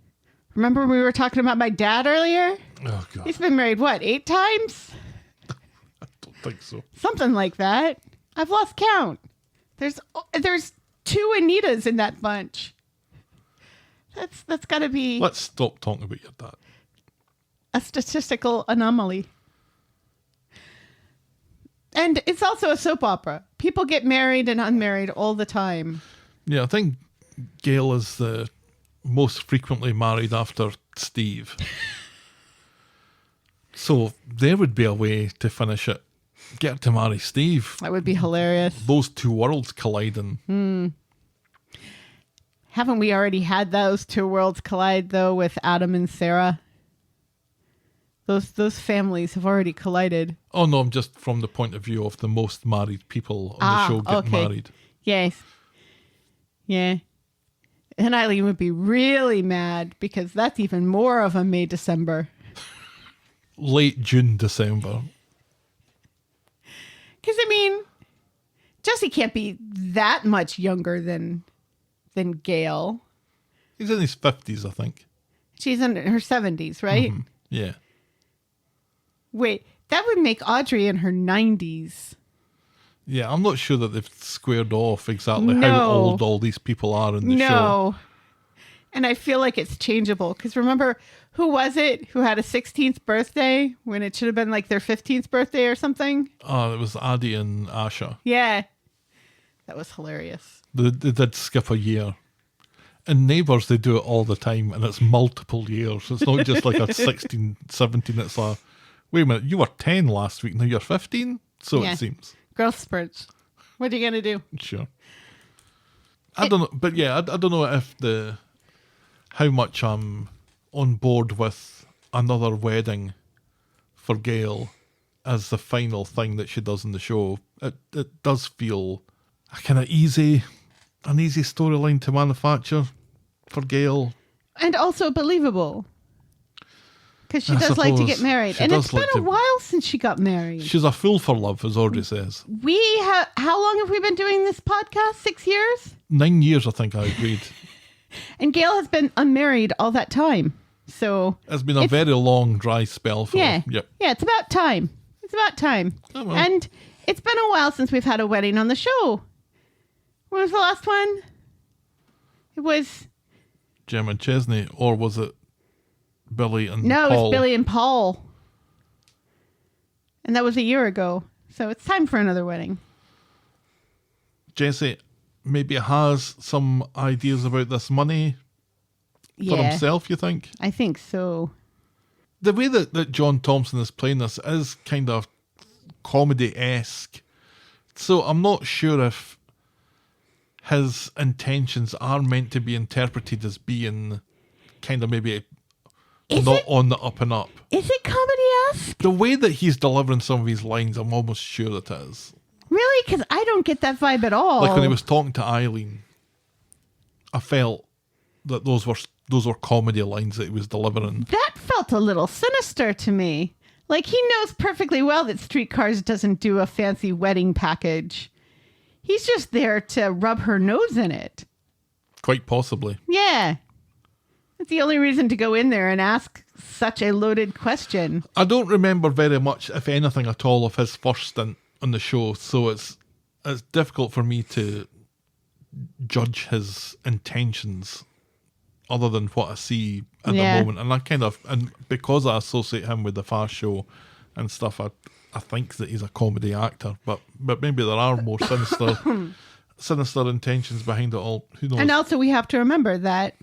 remember we were talking about my dad earlier? Oh, God. He's been married, what, 8 times? I don't think so. Something like that. I've lost count. There's 2 Anitas in that bunch. That's got to be Let's stop talking about your dad. a statistical anomaly. And it's also a soap opera. People get married and unmarried all the time. Yeah, I think Gail is the most frequently married after Steve. So there would be a way to finish it. Get her to marry Steve. That would be hilarious. Those two worlds colliding. Haven't we already had those 2 worlds collide, though, with Adam and Sarah? Those families have already collided. Oh, no, I'm just from the point of view of the most married people on the show getting married. Yes. Yeah. And Eileen would be really mad because that's even more of a May-December. Late June, December. Because, I mean, Jesse can't be that much younger than Gail. He's in his 50s, I think. She's in her 70s, right? Yeah. Wait, that would make Audrey in her 90s. Yeah, I'm not sure that they've squared off exactly how No. old all these people are in the show. No. And I feel like it's changeable. Because remember, who was it who had a 16th birthday when it should have been like their 15th birthday or something? Oh, it was Addie and Asha. Yeah. That was hilarious. They did skip a year. In Neighbours, they do it all the time, and it's multiple years. It's not just like a 16, 17. It's a, wait a minute, you were 10 last week, now you're 15? So Yeah. it seems. Growth spurts. What are you going to do? Sure. I don't know, but yeah, I don't know if how much I'm on board with another wedding for Gail as the final thing that she does in the show. It does feel a kind of an easy storyline to manufacture for Gail. And also believable. Because she I does like to suppose get married. she And does it's been like a to- while since she got married. She's a fool for love, as Audrey says. How long have we been doing this podcast? 6 years? 9 years, I think I agreed. And Gail has been unmarried all that time. So It's been a very long, dry spell for yeah. her. Yep. Yeah, it's about time. It's about time. Oh, well. And it's been a while since we've had a wedding on the show. When was the last one? It was Jem and Chesney, or was it Billy and No, Paul? it was Billy and Paul. And that was a year ago. So it's time for another wedding. Jesse maybe has some ideas about this money for Yeah, himself, you think? I think so. The way that John Thompson is playing this is kind of comedy-esque. So I'm not sure if his intentions are meant to be interpreted as being kind of maybe Is not it- on the up and up. Is it comedy-esque? The way that he's delivering some of his lines, I'm almost sure it is. Really? Because I don't get that vibe at all. Like when he was talking to Eileen, I felt that those were comedy lines that he was delivering. That felt a little sinister to me. Like he knows perfectly well that Streetcars doesn't do a fancy wedding package. He's just there to rub her nose in it. Quite possibly. Yeah. That's the only reason to go in there and ask such a loaded question. I don't remember very much, if anything at all, of his first stint on the show, so it's difficult for me to judge his intentions other than what I see at Yeah. the moment. And because I associate him with the Fast Show and stuff, I think that he's a comedy actor, but maybe there are more sinister intentions behind it all. Who knows? And also we have to remember that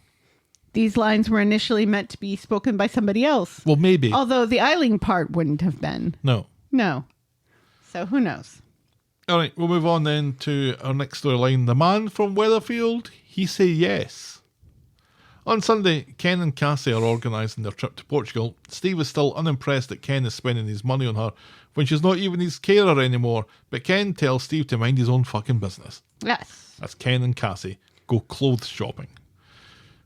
these lines were initially meant to be spoken by somebody else. Well, maybe. Although the Eileen part wouldn't have been. No. No. So who knows? All right, we'll move on then to our next storyline. The Man from Weatherfield, he say yes. On Sunday, Ken and Cassie are organising their trip to Portugal. Steve is still unimpressed that Ken is spending his money on her when she's not even his carer anymore, but Ken tells Steve to mind his own fucking business. Yes. As Ken and Cassie go clothes shopping.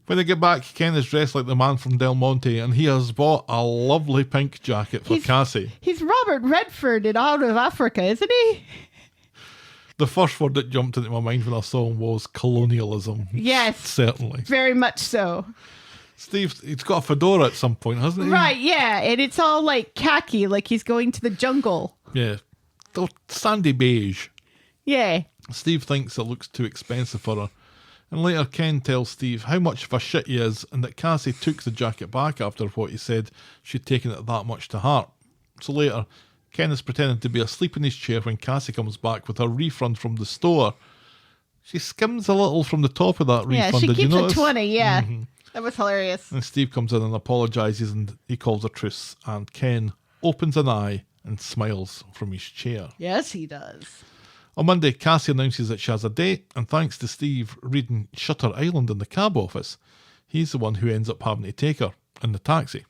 When they get back, Ken is dressed like the man from Del Monte, and he has bought a lovely pink jacket for Cassie. He's Robert Redford in Out of Africa, isn't he? The first word that jumped into my mind when I saw him was colonialism. Yes. Certainly. Very much so. He's got a fedora at some point, hasn't he? Right, yeah. And it's all like khaki, like he's going to the jungle. Yeah. Oh, sandy beige. Yeah. Steve thinks it looks too expensive for her. And later, Ken tells Steve how much of a shit he is and that Cassie took the jacket back after what he said she'd taken it that much to heart. So later, Ken is pretending to be asleep in his chair when Cassie comes back with her refund from the store. She skims a little from the top of that refund. Yeah, she Did you keeps notice? it 20, yeah. Mm-hmm. That was hilarious. And Steve comes in and apologises and he calls her truce. And Ken opens an eye and smiles from his chair. Yes, he does. On Monday, Cassie announces that she has a date, and thanks to Steve reading Shutter Island in the cab office, he's the one who ends up having to take her in the taxi.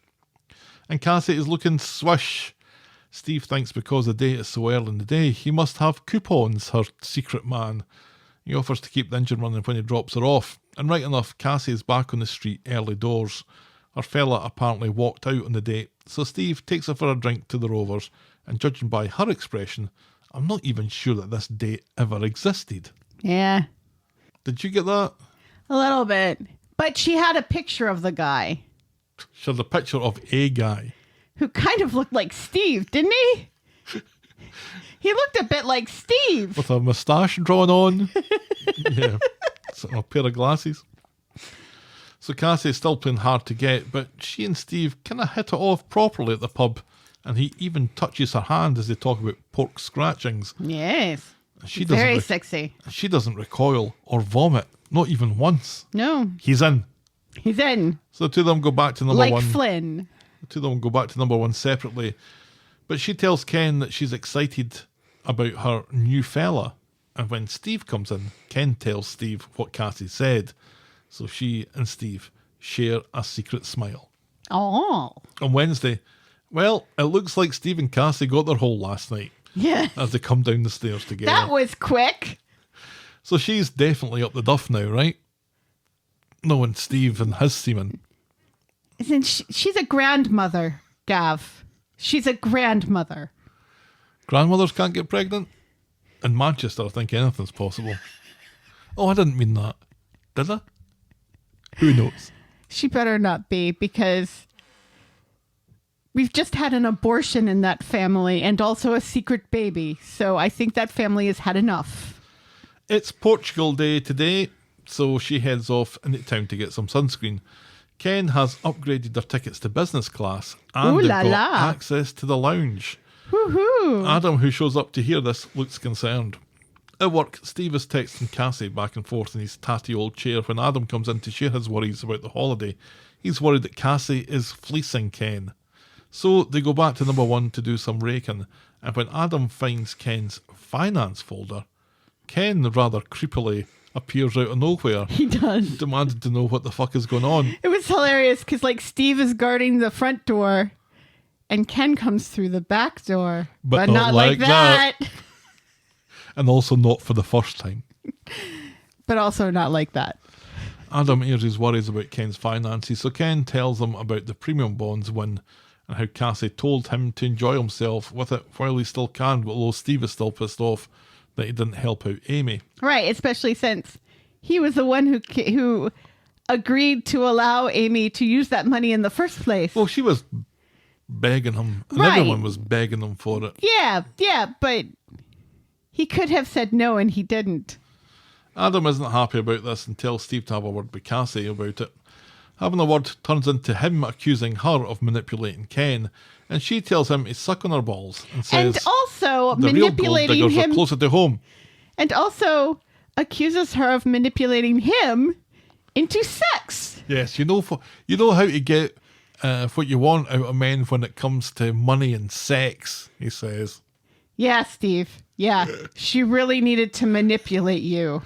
And Cassie is looking swish. Steve thinks because the date is so early in the day, he must have coupons, her secret man. He offers to keep the engine running when he drops her off. And right enough, Cassie is back on the street early doors. Her fella apparently walked out on the date, so Steve takes her for a drink to the Rovers, and judging by her expression, I'm not even sure that this date ever existed. Yeah. Did you get that? A little bit. But she had a picture of the guy. She had a picture of a guy. Who kind of looked like Steve, didn't he? He looked a bit like Steve. With a moustache drawn on. Yeah. A pair of glasses. So Cassie is still playing hard to get, but she and Steve kind of hit it off properly at the pub, and he even touches her hand as they talk about pork scratchings. Yes. She Very sexy. She doesn't recoil or vomit, not even once. No. He's in. He's in. So the two of them go back to number like one. Flynn. The two of them go back to number one separately. But she tells Ken that she's excited about her new fella. And when Steve comes in, Ken tells Steve what Cassie said. So she and Steve share a secret smile. Oh. On Wednesday, well, it looks like Steve and Cassie got their hole last night. Yeah. As they come down the stairs together. That was quick. So she's definitely up the duff now, right? No, and Steve and his semen. Isn't she's a grandmother, Gav. She's a grandmother. Grandmothers can't get pregnant? In Manchester, I think anything's possible. Oh, I didn't mean that. Did I? Who knows? She better not be, because we've just had an abortion in that family and also a secret baby. So I think that family has had enough. It's Portugal Day today, so she heads off into town to get some sunscreen. Ken has upgraded their tickets to business class and Ooh they've la got la. access to the lounge. Woohoo! Adam, who shows up to hear this, looks concerned. At work, Steve is texting Cassie back and forth in his tatty old chair when Adam comes in to share his worries about the holiday. He's worried that Cassie is fleecing Ken. So they go back to number one to do some raking, and when Adam finds Ken's finance folder, Ken rather creepily appears out of nowhere. He does. Demanding to know what the fuck is going on. It was hilarious because, like, Steve is guarding the front door and Ken comes through the back door. But not like that. And also not for the first time. But also not like that. Adam airs his worries about Ken's finances, so Ken tells him about the premium bonds win and how Cassie told him to enjoy himself with it while he still can, although Steve is still pissed off that he didn't help out Amy. Right, especially since he was the one who agreed to allow Amy to use that money in the first place. Well, she was begging him, and Right. everyone was begging him for it. Yeah, but he could have said no and he didn't. Adam isn't happy about this and tells Steve to have a word with Cassie about it. Having a word turns into him accusing her of manipulating Ken, and she tells him to suck on her balls and says And also the real gold manipulating diggers him. are closer to home. And also accuses her of manipulating him into sex. Yes, you know how to get what you want out of men when it comes to money and sex, he says. Yeah, Steve. Yeah. She really needed to manipulate you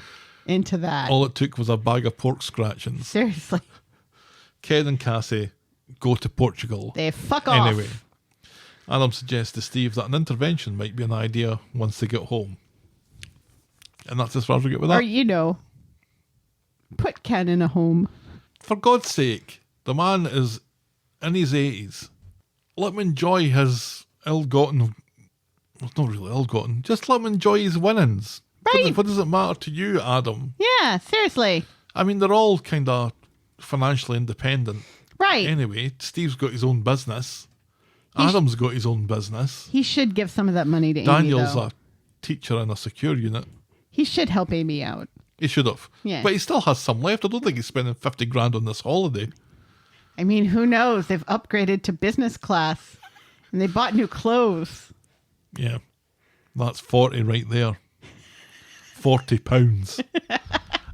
into that. All it took was a bag of pork scratchings. Seriously. Ken and Cassie go to Portugal. They fuck off. Anyway, Adam suggests to Steve that an intervention might be an idea once they get home. And that's as far as we get with that. Or, put Ken in a home. For God's sake, the man is in his 80s. Let him enjoy his ill-gotten... Well, it's not really ill-gotten. Just let him enjoy his winnings. Right. What does it matter to you, Adam? Yeah, seriously. I mean, they're all kind of financially independent. Right. Anyway, Steve's got his own business. Adam's got his own business. He should give some of that money to Amy, Daniel's though. a teacher in a secure unit. He should help Amy out. He should have. Yeah. But he still has some left. I don't think he's spending 50 grand on this holiday. I mean, who knows? They've upgraded to business class and they bought new clothes. Yeah. That's 40 right there. £40.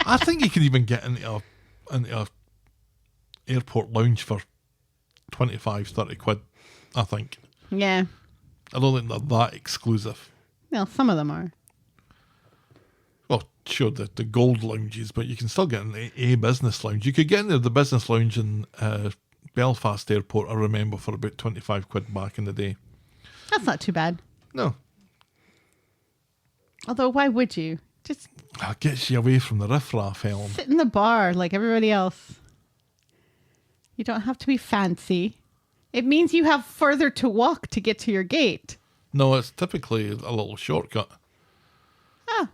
I think you can even get into a airport lounge for 25, 30 quid, I think. Yeah. I don't think they're that exclusive. Well, some of them are. Well, sure, the gold lounges, but you can still get in a business lounge. You could get into the business lounge in Belfast Airport, I remember, for about 25 quid back in the day. That's not too bad. No. Although, why would you? Just That gets you away from the riffraff, Ellen. sit in the bar like everybody else. You don't have to be fancy. It means you have further to walk to get to your gate. No, it's typically a little shortcut. Ah,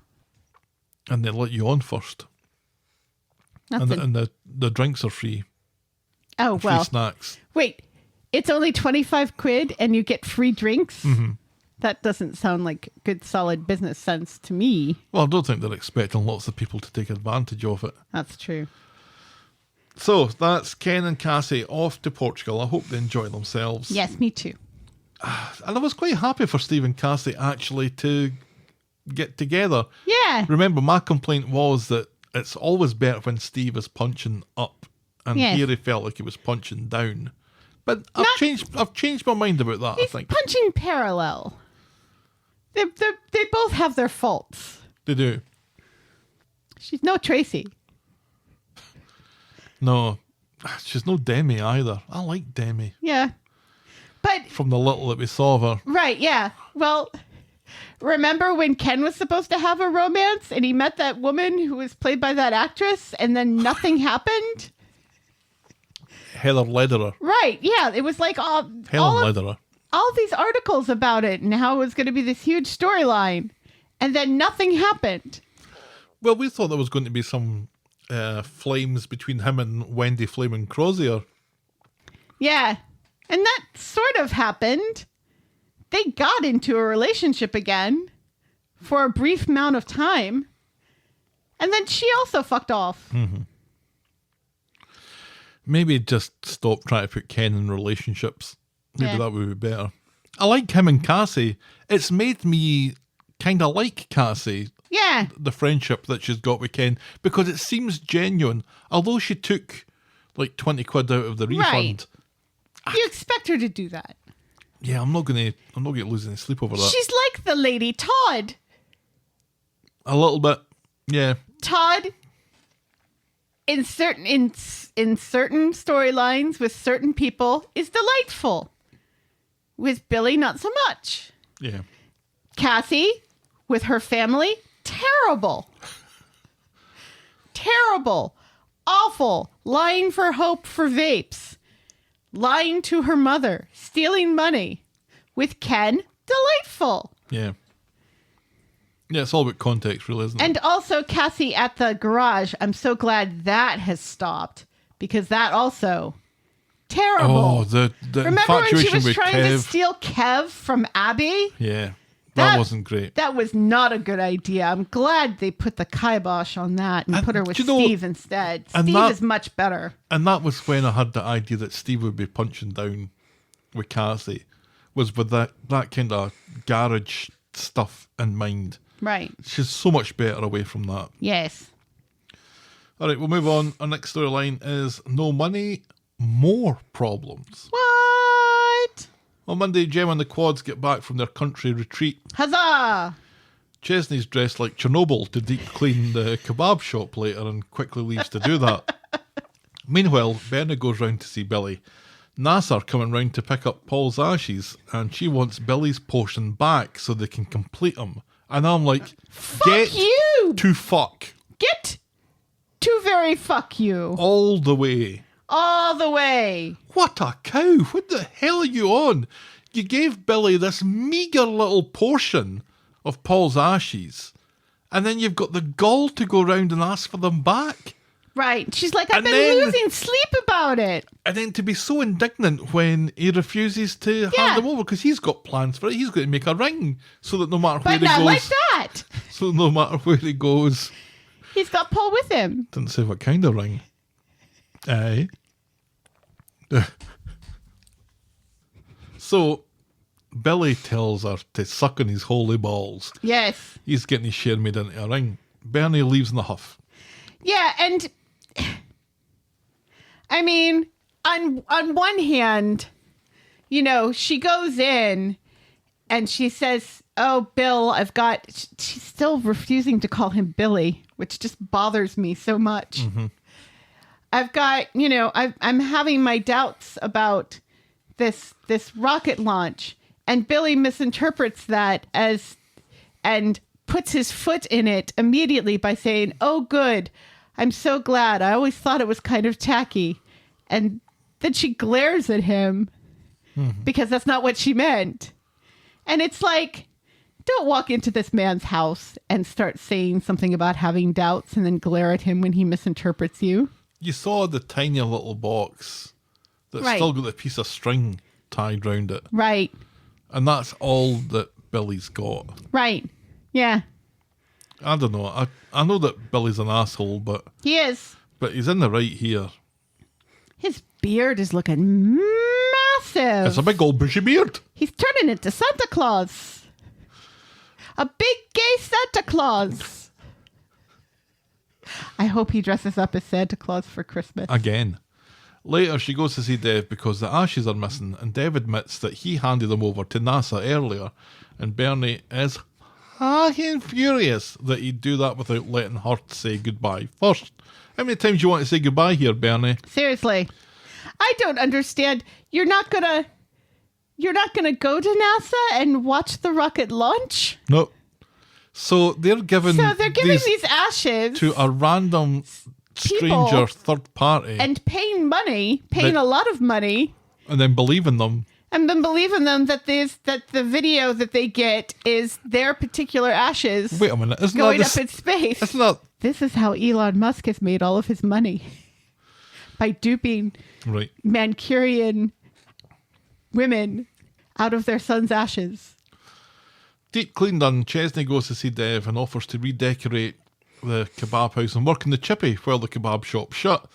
And they let you on first. nothing. And the drinks are free. Oh, Free well. snacks. Wait, it's only 25 quid and you get free drinks? Mm-hmm. That doesn't sound like good, solid business sense to me. Well, I don't think they're expecting lots of people to take advantage of it. That's true. So, that's Ken and Cassie off to Portugal. I hope they enjoy themselves. Yes, me too. And I was quite happy for Steve and Cassie actually to get together. Yeah. Remember, my complaint was that it's always better when Steve is punching up, and Yes. here he felt like he was punching down. But I've Not- changed my mind about that. He's I think punching parallel. They both have their faults. they do. She's no Tracy. No, she's no Demi either. I like Demi Yeah. But, from the little that we saw of her. right, yeah. Well, remember when Ken was supposed to have a romance and he met that woman who was played by that actress and then nothing happened? Heather Lederer. Right, yeah. It was like Helen all Lederer. these articles about it and how it was going to be this huge storyline. And then nothing happened. Well, we thought there was going to be some flames between him and Wendy Flaming Crozier. Yeah. And that sort of happened. They got into a relationship again for a brief amount of time. And then she also fucked off. Maybe just stop trying to put Ken in relationships. Maybe Yeah. that would be better. I like him and Cassie. It's made me kind of like Cassie, Yeah. the friendship that she's got with Ken, because it seems genuine. Although she took like 20 quid out of the refund. Right. You expect her to do that. Yeah, I'm not gonna lose any sleep over that. She's like the lady Todd. A little bit. Yeah. Todd in certain storylines with certain people is delightful. With Billy, not so much. Yeah. Cassie, with her family, terrible. Terrible. Awful. Lying for hope for vapes. Lying to her mother. Stealing money. With Ken, delightful. Yeah. Yeah, it's all about context, really, isn't it? And also Cassie at the garage. I'm so glad that has stopped. Because that also, terrible. Oh, the Remember when she infatuation was with trying Kev. to steal Kev from Abby? Yeah. That wasn't great. That was not a good idea. I'm glad they put the kibosh on that and put her with do you know- Steve instead. and Steve that- is much better. And that was when I had the idea that Steve would be punching down with Cassie, was with that kind of garage stuff in mind. Right. She's so much better away from that. Yes. All right, we'll move on. Our next storyline is no money, more problems. What? On Monday, Jem and the quads get back from their country retreat. Huzzah! Chesney's dressed like Chernobyl to deep clean the kebab shop later and quickly leaves to do that. Meanwhile, Berna goes round to see Billy. NASA are coming round to pick up Paul's ashes, and she wants Billy's portion back so they can complete them. And I'm like, get you! to fuck. Get to very fuck you. All the way. All the way. What a cow. What the hell are you on? You gave Billy this meagre little portion of Paul's ashes, and then you've got the gall to go round and ask for them back. Right. She's like, I've And been then- losing sleep about it. And then to be so indignant when he refuses to Yeah. hand them over because he's got plans for it. He's going to make a ring so that no matter where But he not goes, like that. so no matter where he goes, He's got Paul with him. didn't say what kind of ring. Aye. So Billy tells her to suck on his holy balls. Yes. He's getting his share made into a ring. Bernie leaves in a huff. Yeah, and I mean, on one hand, you know, she goes in and she says, "Oh, Bill, I've got." She's still refusing to call him Billy, which just bothers me so much. I've got, you know, I'm having my doubts about this rocket launch, and Billy misinterprets that as and puts his foot in it immediately by saying, "Oh, good. I'm so glad. I always thought it was kind of tacky." And then she glares at him because that's not what she meant. And it's like, don't walk into this man's house and start saying something about having doubts and then glare at him when he misinterprets you. You saw the tiny little box that's Right. still got the piece of string tied round it. Right. And that's all that Billy's got. Right. Yeah. I don't know. I know that Billy's an asshole, but He is. he's in the right here. His beard is looking massive. It's a big old bushy beard. He's turning into Santa Claus. A big gay Santa Claus. I hope he dresses up as Santa Claus for Christmas. Again. Later, she goes to see Dev because the ashes are missing, and Dev admits that he handed them over to NASA earlier, and Bernie is fucking furious that he'd do that without letting her say goodbye first. How many times do you want to say goodbye here, Bernie? Seriously. I don't understand. You're not gonna go to NASA and watch the rocket launch? No. So they're giving, So they're giving these ashes to a random stranger third party and paying a lot of money, and then believing them. and then believing them that the video that they get is their particular ashes Wait a minute, isn't going that up in space. Isn't that This is how Elon Musk has made all of his money. By duping right? Mancunian women out of their son's ashes. Deep clean done, Chesney goes to see Dev and offers to redecorate the kebab house and work in the chippy while the kebab shop's shut.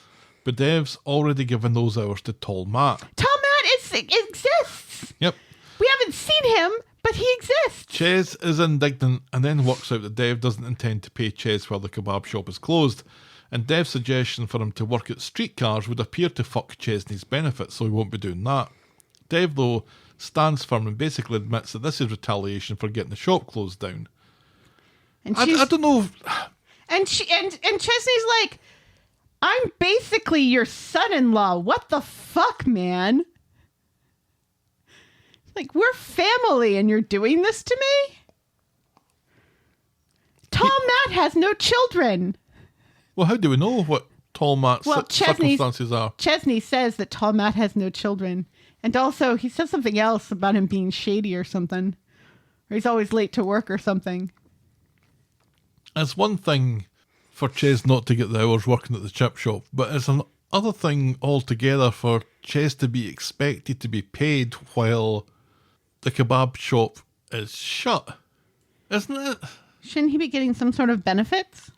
But Dev's already given those hours to Tall Matt. Tall Matt exists. Yep. We haven't seen him, but he exists. Ches is indignant and then works out that Dev doesn't intend to pay Ches while the kebab shop is closed. And Dev's suggestion for him to work at streetcars would appear to fuck Chesney's benefit, so he won't be doing that. Dev, though, stands firm and basically admits that this is retaliation for getting the shop closed down. And I don't know. And Chesney's like, I'm basically your son-in-law. What the fuck, man? Like, we're family and you're doing this to me? Tall Matt has no children. Well, how do we know what Tall Matt's Chesney's- circumstances are? Chesney says that Tall Matt has no children. And also, he says something else about him being shady or something. Or he's always late to work or something. It's one thing for Ches not to get the hours working at the chip shop, but it's another thing altogether for Ches to be expected to be paid while the kebab shop is shut. Isn't it? Shouldn't he be getting some sort of benefits?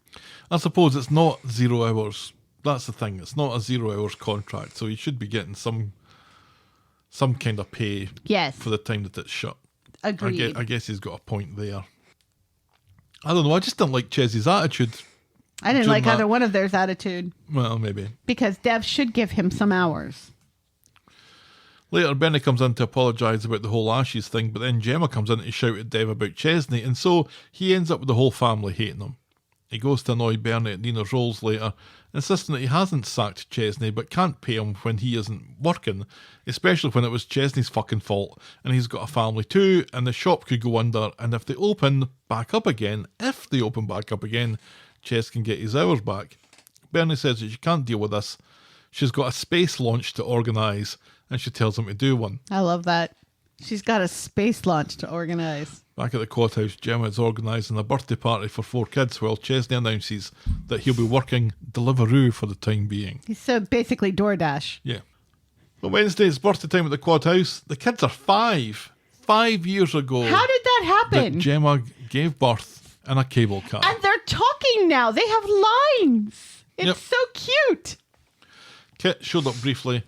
I suppose it's not 0 hours. That's the thing. It's not a 0 hours contract, so he should be getting some kind of pay Yes. for the time that it's shut. Agreed. I guess he's got a point there. I don't know. I just don't like Ches's attitude. I didn't Jim like Matt- either one of theirs attitude. Well, maybe. Because Dev should give him some hours. Later, Benny comes in to apologise about the whole Ashes thing, but then Gemma comes in to shout at Dev about Chesney, and so he ends up with the whole family hating him. He goes to annoy Bernie at Nina's Rolls later, insisting that he hasn't sacked Chesney but can't pay him when he isn't working, especially when it was Chesney's fucking fault, and he's got a family too, and the shop could go under, and if they open back up again, Ches can get his hours back. Bernie says that she can't deal with this. She's got a space launch to organise, and she tells him to do one. I love that. She's got a space launch to organize. Back at the courthouse, Gemma is organising a birthday party for 4 kids while Chesney announces that he'll be working Deliveroo for the time being. He's so basically DoorDash. Yeah. On Wednesday, it's birthday time at the quad house. The kids are 5. 5 years ago. How did that happen? That Gemma gave birth in a cable car. And they're talking now. They have lines. It's Yep. so cute. Kit showed up briefly,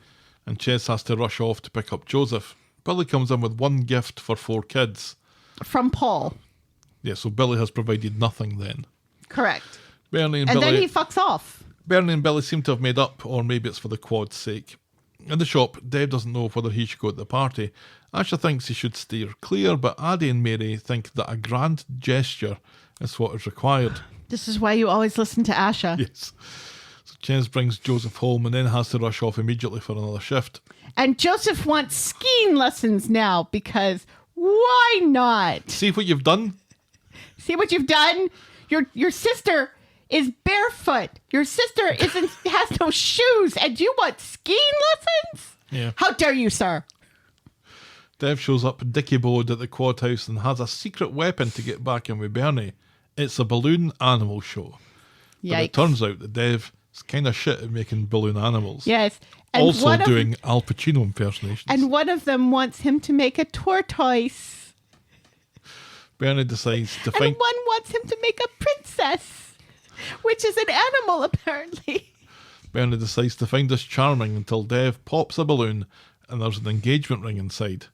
and Ches has to rush off to pick up Joseph. Billy comes in with 1 gift for 4 kids. From Paul. Yeah, so Billy has provided nothing then. Correct. Bernie and And Billy. then he fucks off. Bernie and Billy seem to have made up, or maybe it's for the quad's sake. In the shop, Deb doesn't know whether he should go at the party. Asha thinks he should steer clear, but Addie and Mary think that a grand gesture is what is required. This is why you always listen to Asha. Yes. So Ches brings Joseph home and then has to rush off immediately for another shift. And Joseph wants skiing lessons now because why not? See what you've done? See what you've done? Your sister is barefoot. Your sister has no shoes, and you want skiing lessons? Yeah. How dare you, sir? Dev shows up dicky-bowed at the quad house and has a secret weapon to get back in with Bernie. It's a balloon animal show. But Yikes. it turns out that Dev is kind of shit at making balloon animals. Yes. And Also one of- doing Al Pacino impersonations. And one of them wants him to make a tortoise. Bernie decides to And find... one wants him to make a princess, which is an animal, apparently. Bernie decides to find this charming until Dev pops a balloon and there's an engagement ring inside.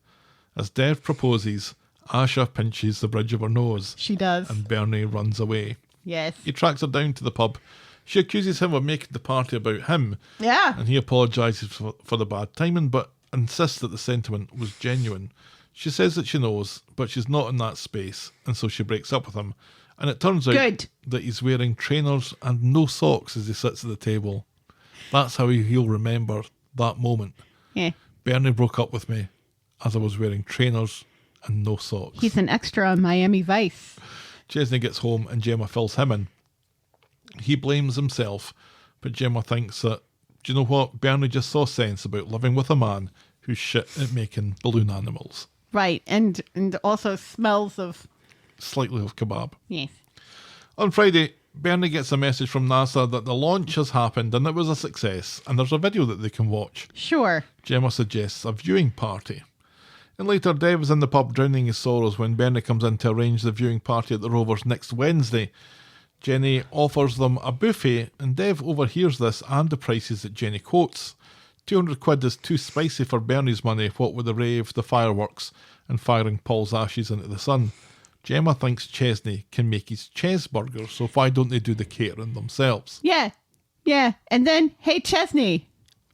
As Dev proposes, Asha pinches the bridge of her nose She does. and Bernie runs away. Yes. He tracks her down to the pub. She accuses him of making the party about him, Yeah. and he apologises for the bad timing, but insists that the sentiment was genuine. She says that she knows, but she's not in that space, and so she breaks up with him. And it turns out Good. that he's wearing trainers and no socks as he sits at the table. That's how he'll remember that moment. Yeah. Bernie broke up with me as I was wearing trainers and no socks. He's an extra on Miami Vice. Chesney gets home and Gemma fills him in. He blames himself, but Gemma thinks that, do you know what? Bernie just saw sense about living with a man who's shit at making balloon animals. Right. And also smells of... Slightly of kebab. Yes. On Friday, Bernie gets a message from NASA that the launch has happened and it was a success, and there's a video that they can watch. Sure. Gemma suggests a viewing party. And later, Dev is in the pub drowning his sorrows when Bernie comes in to arrange the viewing party at the Rovers next Wednesday. Jenny offers them a buffet, and Dev overhears this and the prices that Jenny quotes. 200 quid is too spicy for Bernie's money, what with the rave, the fireworks, and firing Paul's ashes into the sun. Gemma thinks Chesney can make his cheeseburgers, so why don't they do the catering themselves? Yeah. Yeah. And then, hey, Chesney,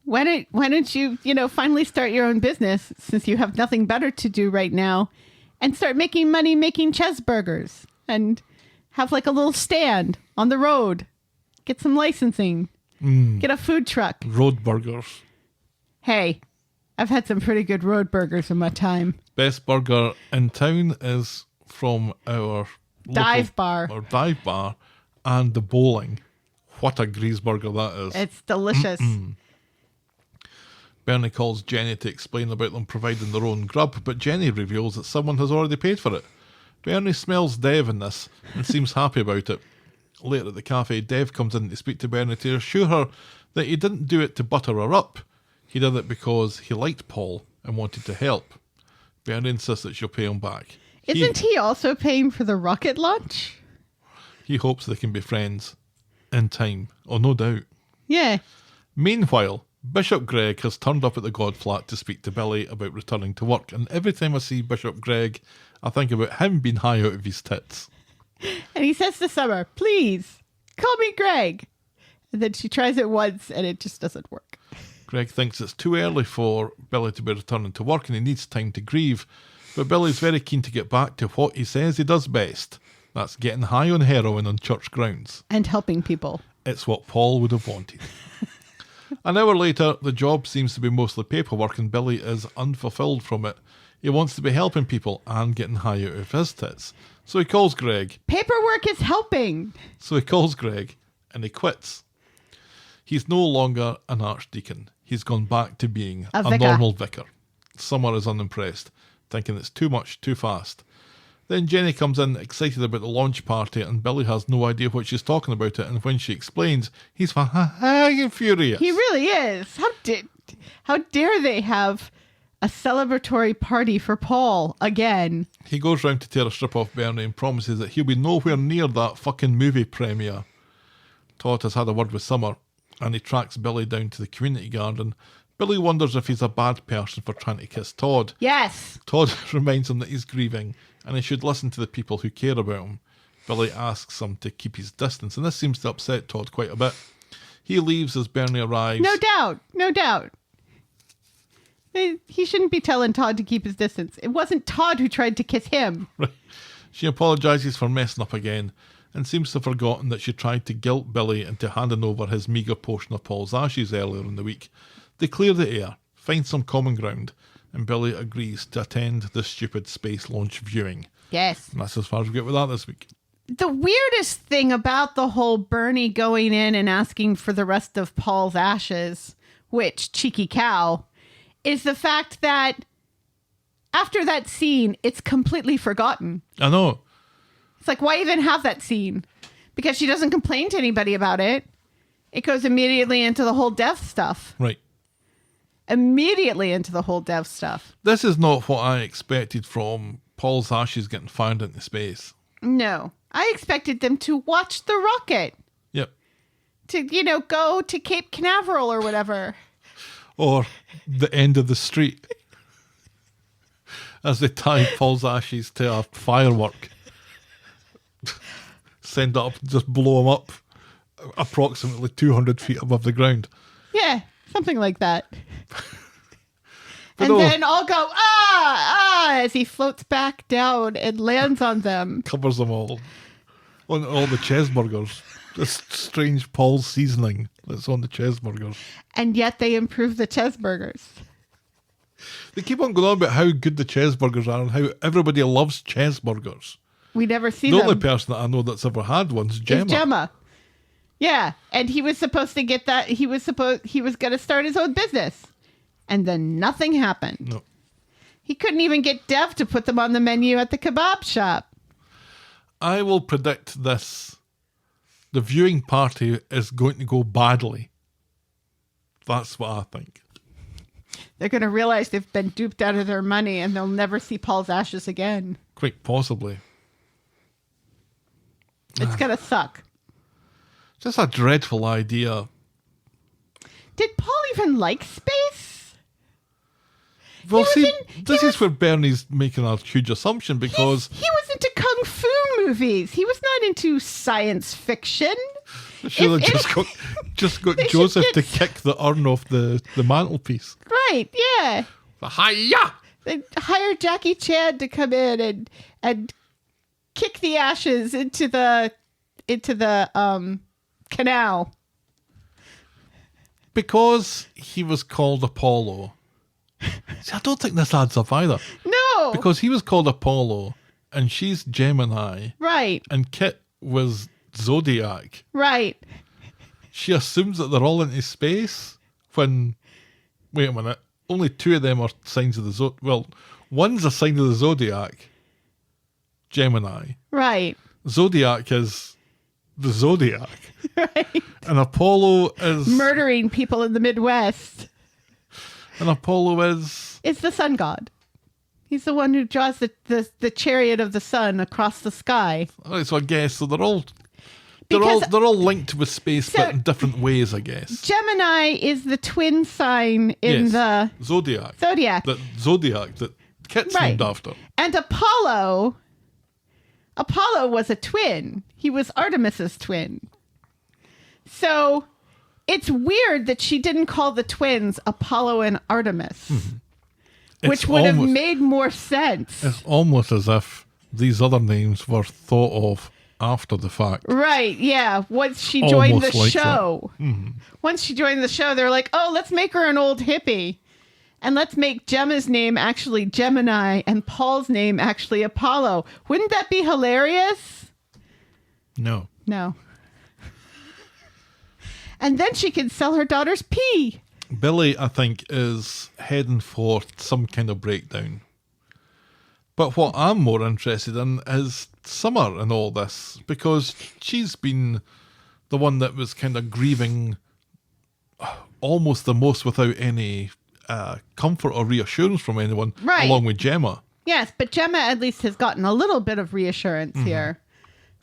why don't you, finally start your own business since you have nothing better to do right now and start making money making cheeseburgers and have like a little stand on the road. Get some licensing. Get a food truck. Road burgers. Hey, I've had some pretty good road burgers in my time. Best burger in town is from our Dive bar. Our dive bar and the bowling. What a grease burger that is. It's delicious. Bernie calls Jenny to explain about them providing their own grub, but Jenny reveals that someone has already paid for it. Bernie smells Dev in this and seems happy about it. Later at the cafe, Dev comes in to speak to Bernie to assure her that he didn't do it to butter her up. He did it because he liked Paul and wanted to help. Bernie insists that she'll pay him back. Isn't he also paying for the rocket launch? He hopes they can be friends in time. Oh, no doubt. Yeah. Meanwhile, Bishop Greg has turned up at the God Flat to speak to Billy about returning to work, and every time I see Bishop Greg, I think about him being high out of his tits. And he says to Summer, please, call me Greg. And then she tries it once and it just doesn't work. Greg thinks it's too early for Billy to be returning to work and he needs time to grieve, but Billy's very keen to get back to what he says he does best. That's getting high on heroin on church grounds. And helping people. It's what Paul would have wanted. An hour later, the job seems to be mostly paperwork and Billy is unfulfilled from it. He wants to be helping people and getting high out of his tits. So he calls Greg. Paperwork is helping. So he calls Greg and he quits. He's no longer an archdeacon. He's gone back to being a vicar. normal vicar. Summer is unimpressed. thinking it's too much, too fast. Then Jenny comes in excited about the launch party, and Billy has no idea what she's talking about it, and when she explains, he's fucking furious. He really is. How dare they have a celebratory party for Paul again? He goes round to tear a strip off Bernie and promises that he'll be nowhere near that fucking movie premiere. Todd has had a word with Summer, and he tracks Billy down to the community garden. Billy wonders if he's a bad person for trying to kiss Todd. Yes. Todd reminds him that he's grieving, and he should listen to the people who care about him. Billy asks him to keep his distance, and this seems to upset Todd quite a bit. He leaves as Bernie arrives. No doubt. He shouldn't be telling Todd to keep his distance. It wasn't Todd who tried to kiss him. Right. She apologises for messing up again, and seems to have forgotten that she tried to guilt Billy into handing over his meagre portion of Paul's ashes earlier in the week. They clear the air, find some common ground, and Billy agrees to attend the stupid space launch viewing. Yes. And that's as far as we get with that this week. The weirdest thing about the whole Bernie going in and asking for the rest of Paul's ashes, which, cheeky cow, is the fact that after that scene, it's completely forgotten. I know. It's like, why even have that scene? Because she doesn't complain to anybody about it. It goes immediately into the whole death stuff. Right. Immediately into the whole death stuff. This is not what I expected from Paul's ashes getting fired into space. No. I expected them to watch the rocket. Yep. To, go to Cape Canaveral or whatever. Or the end of the street. As they tie Paul's ashes to a firework. Send it up, just blow him up approximately 200 feet above the ground. Yeah, something like that. But and then all go, as he floats back down and lands on them. Covers them all. On all the cheeseburgers. This strange Paul's seasoning that's on the cheeseburgers. And yet they improve the cheeseburgers. They keep on going on about how good the cheeseburgers are and how everybody loves cheeseburgers. We never see the them. only person that I know that's ever had one's Gemma. Is Gemma. Yeah, and he was supposed to get that. He was going to start his own business, and then nothing happened. No. He couldn't even get Dev to put them on the menu at the kebab shop. I will predict this. The viewing party is going to go badly. That's what I think. They're going to realize they've been duped out of their money, and they'll never see Paul's ashes again. Quite possibly. It's going to suck. Just a dreadful idea. Did Paul even like space? Well, He see, was in- this he is where Bernie's making a huge assumption because He was into kung fu movies. He was not into science fiction. should have just got They should Joseph get to kick the urn off the mantelpiece. Right, yeah. Hiya! They hired Jackie Chan to come in and kick the ashes into the canal. Because he was called Apollo. See, I don't think this adds up either. No. Because he was called Apollo and she's Gemini Right, and Kit was Zodiac. right. She assumes that they're all into space when, wait a minute, only two of them are signs of the Zodiac. Well, one's a sign of the Zodiac, Gemini. Right. Zodiac is the Zodiac. Right. And Apollo is... Murdering people in the Midwest. And Apollo is... It's the sun god. He's the one who draws the chariot of the sun across the sky. All right, so I guess so they're all Because- they're all linked with space, So- but in different ways, I guess. Gemini is the twin sign in Yes. the Zodiac. zodiac. Zodiac that Kit's Right. named after. And Apollo was a twin. He was Artemis's twin. So it's weird that she didn't call the twins Apollo and Artemis, which It's would have almost- made more sense. It's almost as if these other names were thought of after the fact. Right, yeah. Once she joined Almost the like show. Once she joined the show, they're like, oh, let's make her an old hippie. And let's make Gemma's name actually Gemini and Paul's name actually Apollo. Wouldn't that be hilarious? No. No. And then she can sell her daughter's pee. Billy, I think, is heading for some kind of breakdown. But what I'm more interested in is Summer and all this, because she's been the one that was kind of grieving almost the most without any comfort or reassurance from anyone, Right. along with Gemma. Yes, but Gemma at least has gotten a little bit of reassurance here.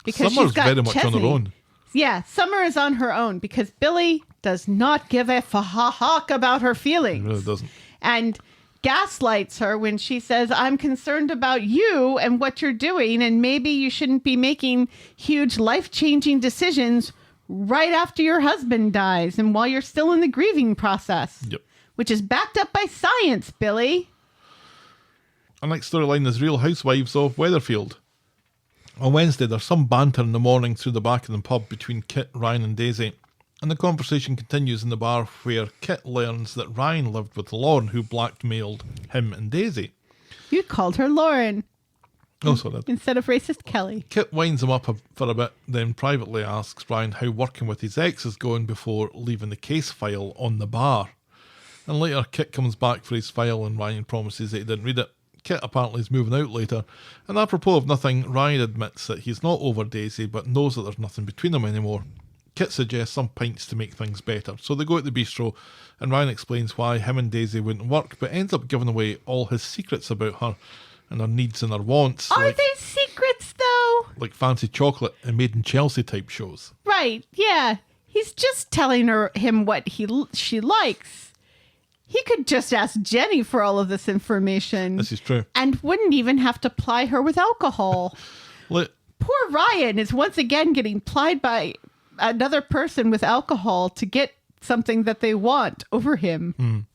Because Summer's she's got very much on her Chesney. own. Yeah, Summer is on her own because Billy does not give a hawk about her feelings. It really doesn't. And gaslights her when she says, I'm concerned about you and what you're doing, and maybe you shouldn't be making huge life-changing decisions right after your husband dies and while you're still in the grieving process. Yep. Which is backed up by science, Billy. Our next storyline is Real Housewives of Weatherfield. On Wednesday, there's some banter in the morning through the back of the pub between Kit, Ryan and Daisy, and the conversation continues in the bar where Kit learns that Ryan lived with Lauren, who blackmailed him and Daisy. You called her Lauren Also, that instead of racist Kelly. Kit winds him up for a bit, then privately asks Ryan how working with his ex is going before leaving the case file on the bar. And later, Kit comes back for his file and Ryan promises that he didn't read it. Kit apparently is moving out later, and apropos of nothing, Ryan admits that he's not over Daisy but knows that there's nothing between them anymore. Kit suggests some pints to make things better, so they go to the bistro, and Ryan explains why him and Daisy wouldn't work, but ends up giving away all his secrets about her and her needs and her wants, Are they secrets, though? like fancy chocolate and Made in Chelsea type shows. Right, yeah. He's just telling him what she likes. He could just ask Jenny for all of this information. This is true. And wouldn't even have to ply her with alcohol. Li- Poor Ryan is once again getting plied by another person with alcohol to get something that they want over him.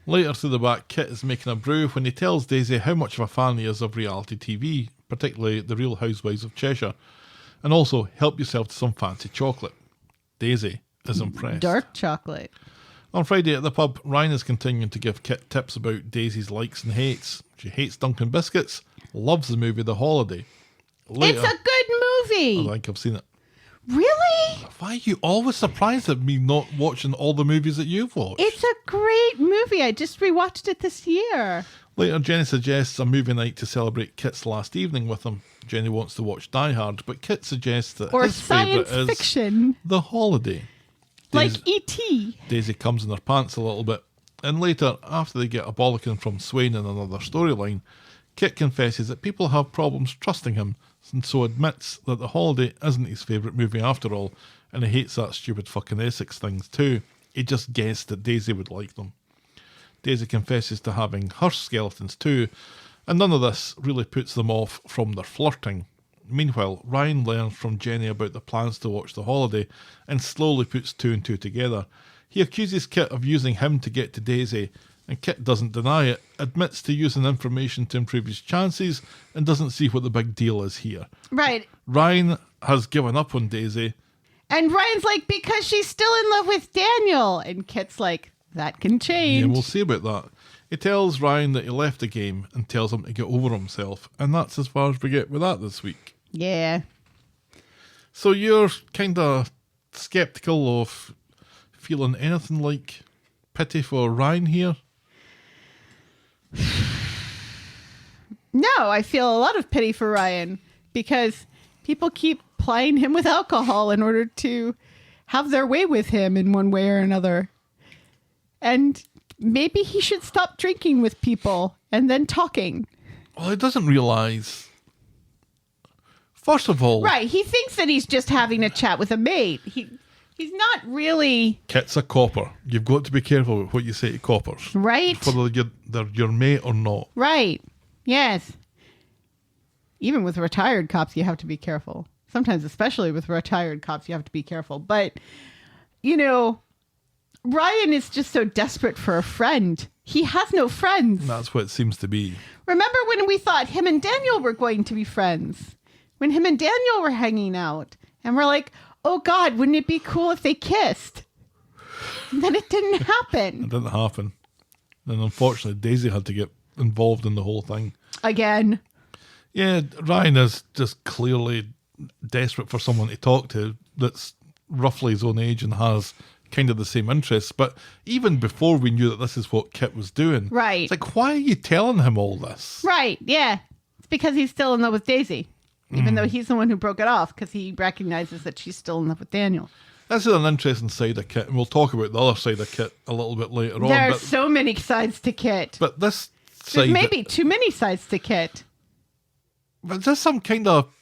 Later through the back, Kit is making a brew when he tells Daisy how much of a fan he is of reality TV, particularly The Real Housewives of Cheshire, and also help yourself to some fancy chocolate. Daisy is impressed. Dark chocolate. On Friday at the pub, Ryan is continuing to give Kit tips about Daisy's likes and hates. She hates Dunkin' Biscuits, loves the movie The Holiday. Later, It's a good movie. I think I've seen it. Really? Why are you always surprised at me not watching all the movies that you've watched? It's a great movie. I just rewatched it this year. Later, Jenny suggests a movie night to celebrate Kit's last evening with him. Jenny wants to watch Die Hard, but Kit suggests that Or his favourite science is fiction. The Holiday. Like E.T. Daisy comes in her pants a little bit, and later, after they get a bollocking from Swain in another storyline, Kit confesses that people have problems trusting him, and so admits that The Holiday isn't his favourite movie after all, and he hates that stupid fucking Essex things too. He just guessed that Daisy would like them. Daisy confesses to having her skeletons too, and none of this really puts them off from their flirting. Meanwhile, Ryan learns from Jenny about the plans to watch The Holiday and slowly puts two and two together. He accuses Kit of using him to get to Daisy, and Kit doesn't deny it, admits to using information to improve his chances, and doesn't see what the big deal is here. Right. Ryan has given up on Daisy. And Ryan's like, because she's still in love with Daniel. And Kit's like, that can change. Yeah, we'll see about that. He tells Ryan that he left the game and tells him to get over himself, and that's as far as we get with that this week. Yeah. So you're kind of sceptical of feeling anything like pity for Ryan here? No, I feel a lot of pity for Ryan because people keep plying him with alcohol in order to have their way with him in one way or another. And maybe he should stop drinking with people and then talking. Well, he doesn't realise. First of all, Right. He thinks that he's just having a chat with a mate. He's not really. Kit's a copper. You've got to be careful with what you say to coppers. Right. Whether they're your mate or not. Right. Yes. Even with retired cops, you have to be careful. Sometimes, especially with retired cops, you have to be careful. But, you know, Ryan is just so desperate for a friend. He has no friends. That's what it seems to be. Remember when we thought him and Daniel were going to be friends? When him and Daniel were hanging out. And we're like, oh God, wouldn't it be cool if they kissed? And then it didn't happen. It didn't happen. And unfortunately, Daisy had to get involved in the whole thing. Again. Yeah, Ryan is just clearly desperate for someone to talk to that's roughly his own age and has kind of the same interests. But even before we knew that this is what Kit was doing, Right. it's like, why are you telling him all this? Right. Yeah. because he's still in love with Daisy, even though he's the one who broke it off because he recognizes that she's still in love with Daniel. This is an interesting side of Kit, and we'll talk about the other side of Kit a little bit later on. There are so many sides to Kit. But this There's side... maybe too many sides to Kit. But there's some kind of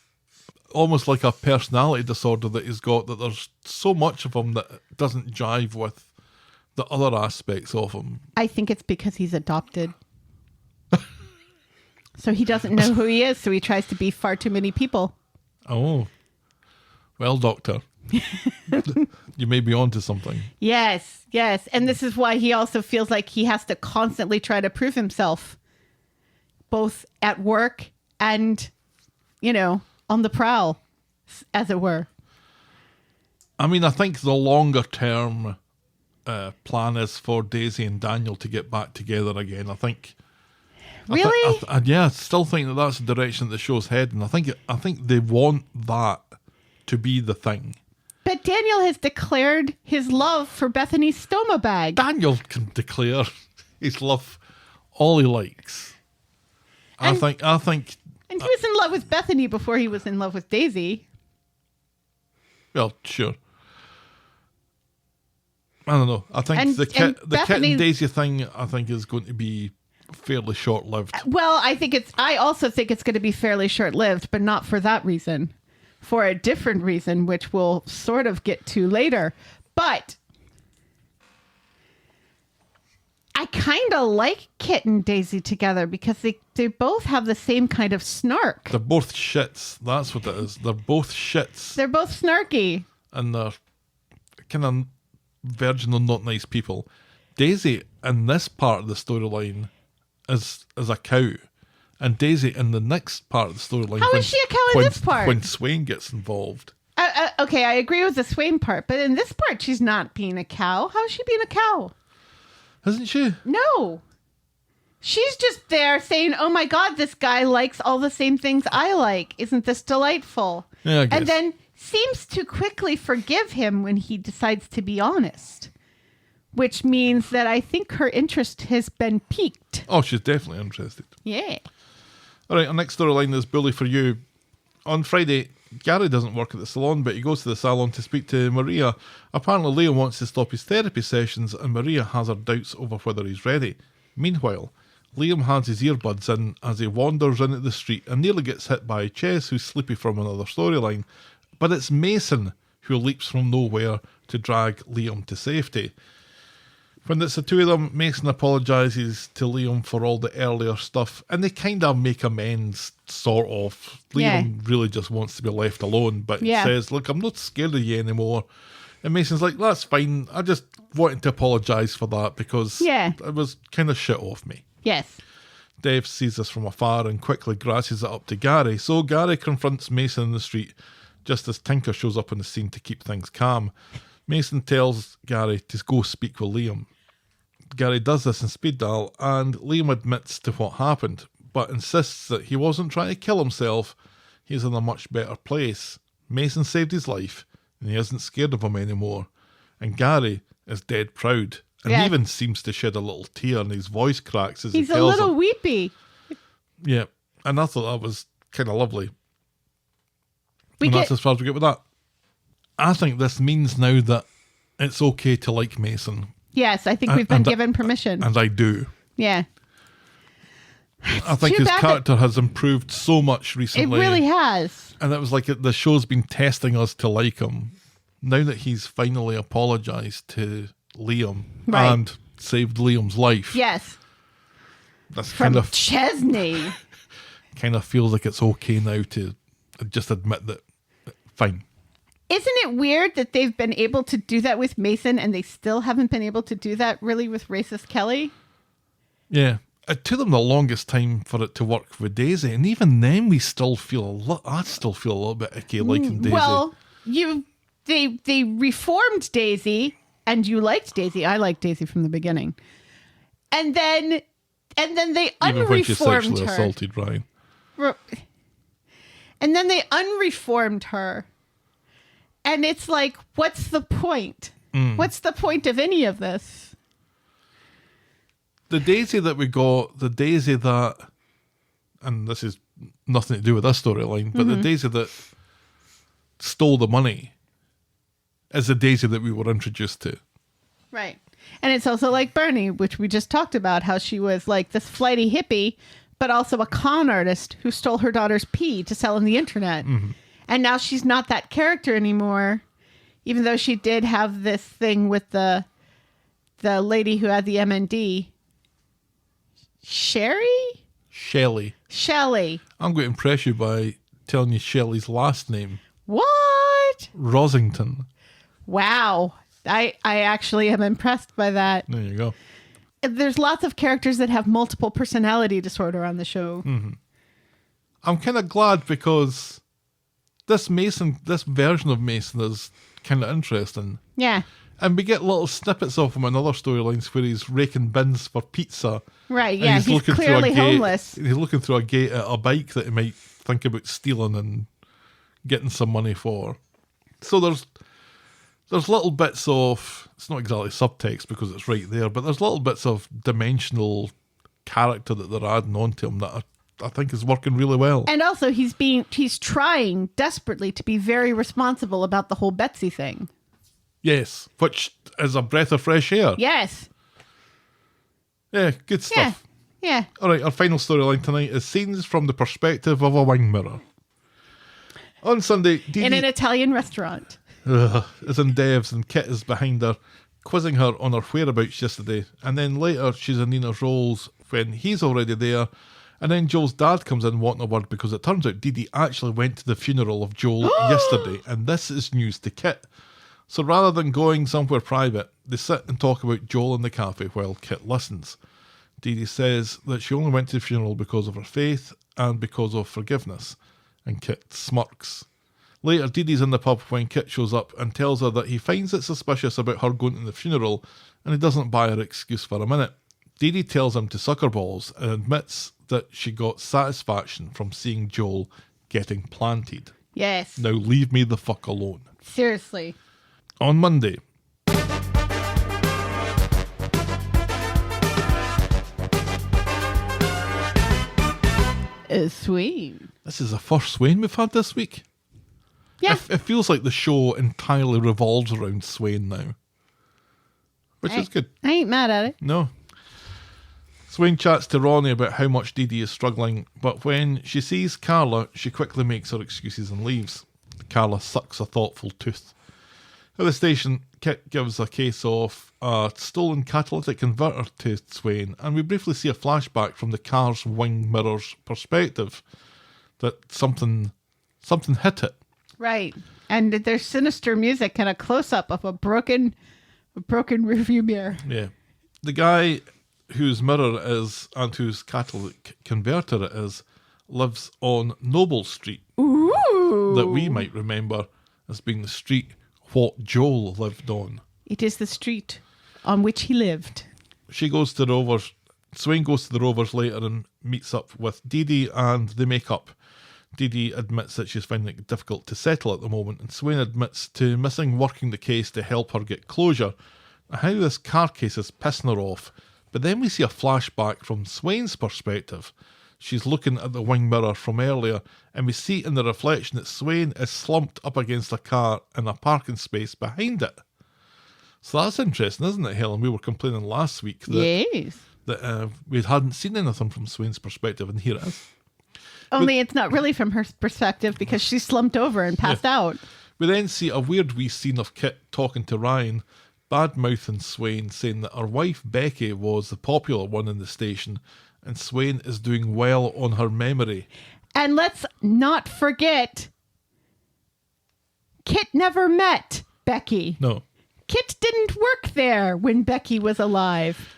almost like a personality disorder that he's got, that there's so much of him that doesn't jive with the other aspects of him. I think it's because he's adopted. So he doesn't know who he is, so he tries to be far too many people. Oh. Well, Doctor. You may be onto something. Yes. And this is why he also feels like he has to constantly try to prove himself, both at work and, on the prowl, as it were. I mean, I think the longer term plan is for Daisy and Daniel to get back together again. I think... Really? I still think that that's the direction that the show's heading. I think they want that to be the thing. But Daniel has declared his love for Bethany's stoma bag. Daniel can declare his love all he likes. I think. And he was in love with Bethany before he was in love with Daisy. Well, sure. I don't know. I think And the Kit Bethany- and Daisy thing, I think, is going to be fairly short-lived. Well, I also think it's going to be fairly short-lived, but not for that reason. For a different reason, which we'll sort of get to later. But I kind of like Kit and Daisy together because they both have the same kind of snark. They're both shits. That's what it is. They're both shits. They're both snarky. And they're kind of virgin and not nice people. Daisy, in this part of the storyline, is a cow. And Daisy, in the next part of the storyline... How is she a cow in this part? When Swain gets involved. Okay, I agree with the Swain part, but in this part, she's not being a cow. How is she being a cow? Isn't she? No. She's just there saying, oh my God, this guy likes all the same things I like. Isn't this delightful? Yeah, I guess. And then seems to quickly forgive him when he decides to be honest. Which means that I think her interest has been piqued. Oh, she's definitely interested. Yeah. All right, our next storyline is Bully for You. On Friday, Gary doesn't work at the salon, but he goes to the salon to speak to Maria. Apparently, Leo wants to stop his therapy sessions, and Maria has her doubts over whether he's ready. Meanwhile, Liam has his earbuds in as he wanders into the street and nearly gets hit by Chess, who's sleepy from another storyline. But it's Mason who leaps from nowhere to drag Liam to safety. When it's the two of them, Mason apologises to Liam for all the earlier stuff, and they kind of make amends, sort of. Liam really just wants to be left alone, but he says, look, I'm not scared of you anymore. And Mason's like, that's fine. I just wanted to apologise for that because it was kind of shit off me. Yes. Dev sees this from afar and quickly grasses it up to Gary. So Gary confronts Mason in the street just as Tinker shows up on the scene to keep things calm. Mason tells Gary to go speak with Liam. Gary does this in speed dial, and Liam admits to what happened, but insists that he wasn't trying to kill himself. He's in a much better place. Mason saved his life, and he isn't scared of him anymore. And Gary is dead proud, and even seems to shed a little tear, and his voice cracks as he tells him. He's a little weepy. Yeah, and I thought that was kind of lovely. That's as far as we get with that. I think this means now that it's okay to like Mason. Yes, I think we've been given permission. And I do. Yeah. I think his character has improved so much recently. It really has. And it was like the show's been testing us to like him. Now that he's finally apologised to Liam and saved Liam's life. Yes. That's From Chesney. Kind of feels like it's okay now to just admit that, fine. Isn't it weird that they've been able to do that with Mason and they still haven't been able to do that really with racist Kelly? Yeah. It took them the longest time for it to work with Daisy, and even then I still feel a little bit icky liking Daisy. Well, they reformed Daisy, and you liked Daisy. I liked Daisy from the beginning. And then they unreformed even when she sexually her. assaulted Ryan. And then they unreformed her. And it's like, what's the point? What's the point of any of this? The Daisy that we got, the Daisy that, and this is nothing to do with this storyline, but the Daisy that stole the money is the Daisy that we were introduced to. Right. And it's also like Bernie, which we just talked about, how she was like this flighty hippie, but also a con artist who stole her daughter's pee to sell on the internet. And now she's not that character anymore, even though she did have this thing with the lady who had the MND. Shelley. I'm going to impress you by telling you Shelley's last name. What? Rosington. Wow. I actually am impressed by that. There you go. There's lots of characters that have multiple personality disorder on the show. I'm kind of glad because this version of Mason is kind of interesting. Yeah. And we get little snippets of him in other storylines where he's raking bins for pizza. Right, And yeah. He's looking through a clearly gate- homeless. He's looking through a gate at a bike that he might think about stealing and getting some money for. So there's little bits of, it's not exactly subtext because it's right there, but there's little bits of dimensional character that they're adding on to him that I think is working really well. And also he's trying desperately to be very responsible about the whole Betsy thing. Yes, which is a breath of fresh air. Yes. Yeah, good stuff. Yeah. All right, our final storyline tonight is scenes from the perspective of a wing mirror. On Sunday, Dee Dee In an Italian restaurant. is in Dev's and Kit is behind her, quizzing her on her whereabouts yesterday. And then later, she's in Nina's rolls when he's already there. And then Joel's dad comes in wanting a word because it turns out Dee Dee actually went to the funeral of Joel yesterday. And this is news to Kit. So rather than going somewhere private, they sit and talk about Joel in the cafe while Kit listens. Dee Dee says that she only went to the funeral because of her faith and because of forgiveness. And Kit smirks. Later, Dee Dee's in the pub when Kit shows up and tells her that he finds it suspicious about her going to the funeral and he doesn't buy her excuse for a minute. Dee Dee tells him to suck her balls and admits that she got satisfaction from seeing Joel getting planted. Yes. Now leave me the fuck alone. Seriously. On Monday, Sweet. this is the first Swain we've had this week. Yeah. It feels like the show entirely revolves around Swain now. Which is good. I ain't mad at it. No. Swain chats to Ronnie about how much Dee Dee is struggling, but when she sees Carla, she quickly makes her excuses and leaves. Carla sucks a thoughtful tooth. At the station, Kit gives a case of a stolen catalytic converter to Swain, and we briefly see a flashback from the car's wing mirror's perspective that something hit it. Right. And there's sinister music and a close-up of a broken rearview mirror. Yeah. The guy whose mirror it is and whose catalytic converter it is lives on Noble Street. Ooh. That we might remember as being the street what Joel lived on. It is the street on which he lived. She goes to the Rovers. Swain goes to the Rovers later and meets up with Dee Dee and they make up. Dee Dee admits that she's finding it difficult to settle at the moment, and Swain admits to missing working the case to help her get closure. How this car case is pissing her off. But then we see a flashback from Swain's perspective. She's looking at the wing mirror from earlier, and we see in the reflection that Swain is slumped up against a car in a parking space behind it. So that's interesting, isn't it, Helen? We were complaining last week that we hadn't seen anything from Swain's perspective, and here it is. Only it's not really from her perspective because she's slumped over and passed out. We then see a weird wee scene of Kit talking to Ryan, bad-mouthing Swain, saying that her wife Becky was the popular one in the station, and Swain is doing well on her memory. And let's not forget, Kit never met Becky. No. Kit didn't work there when Becky was alive.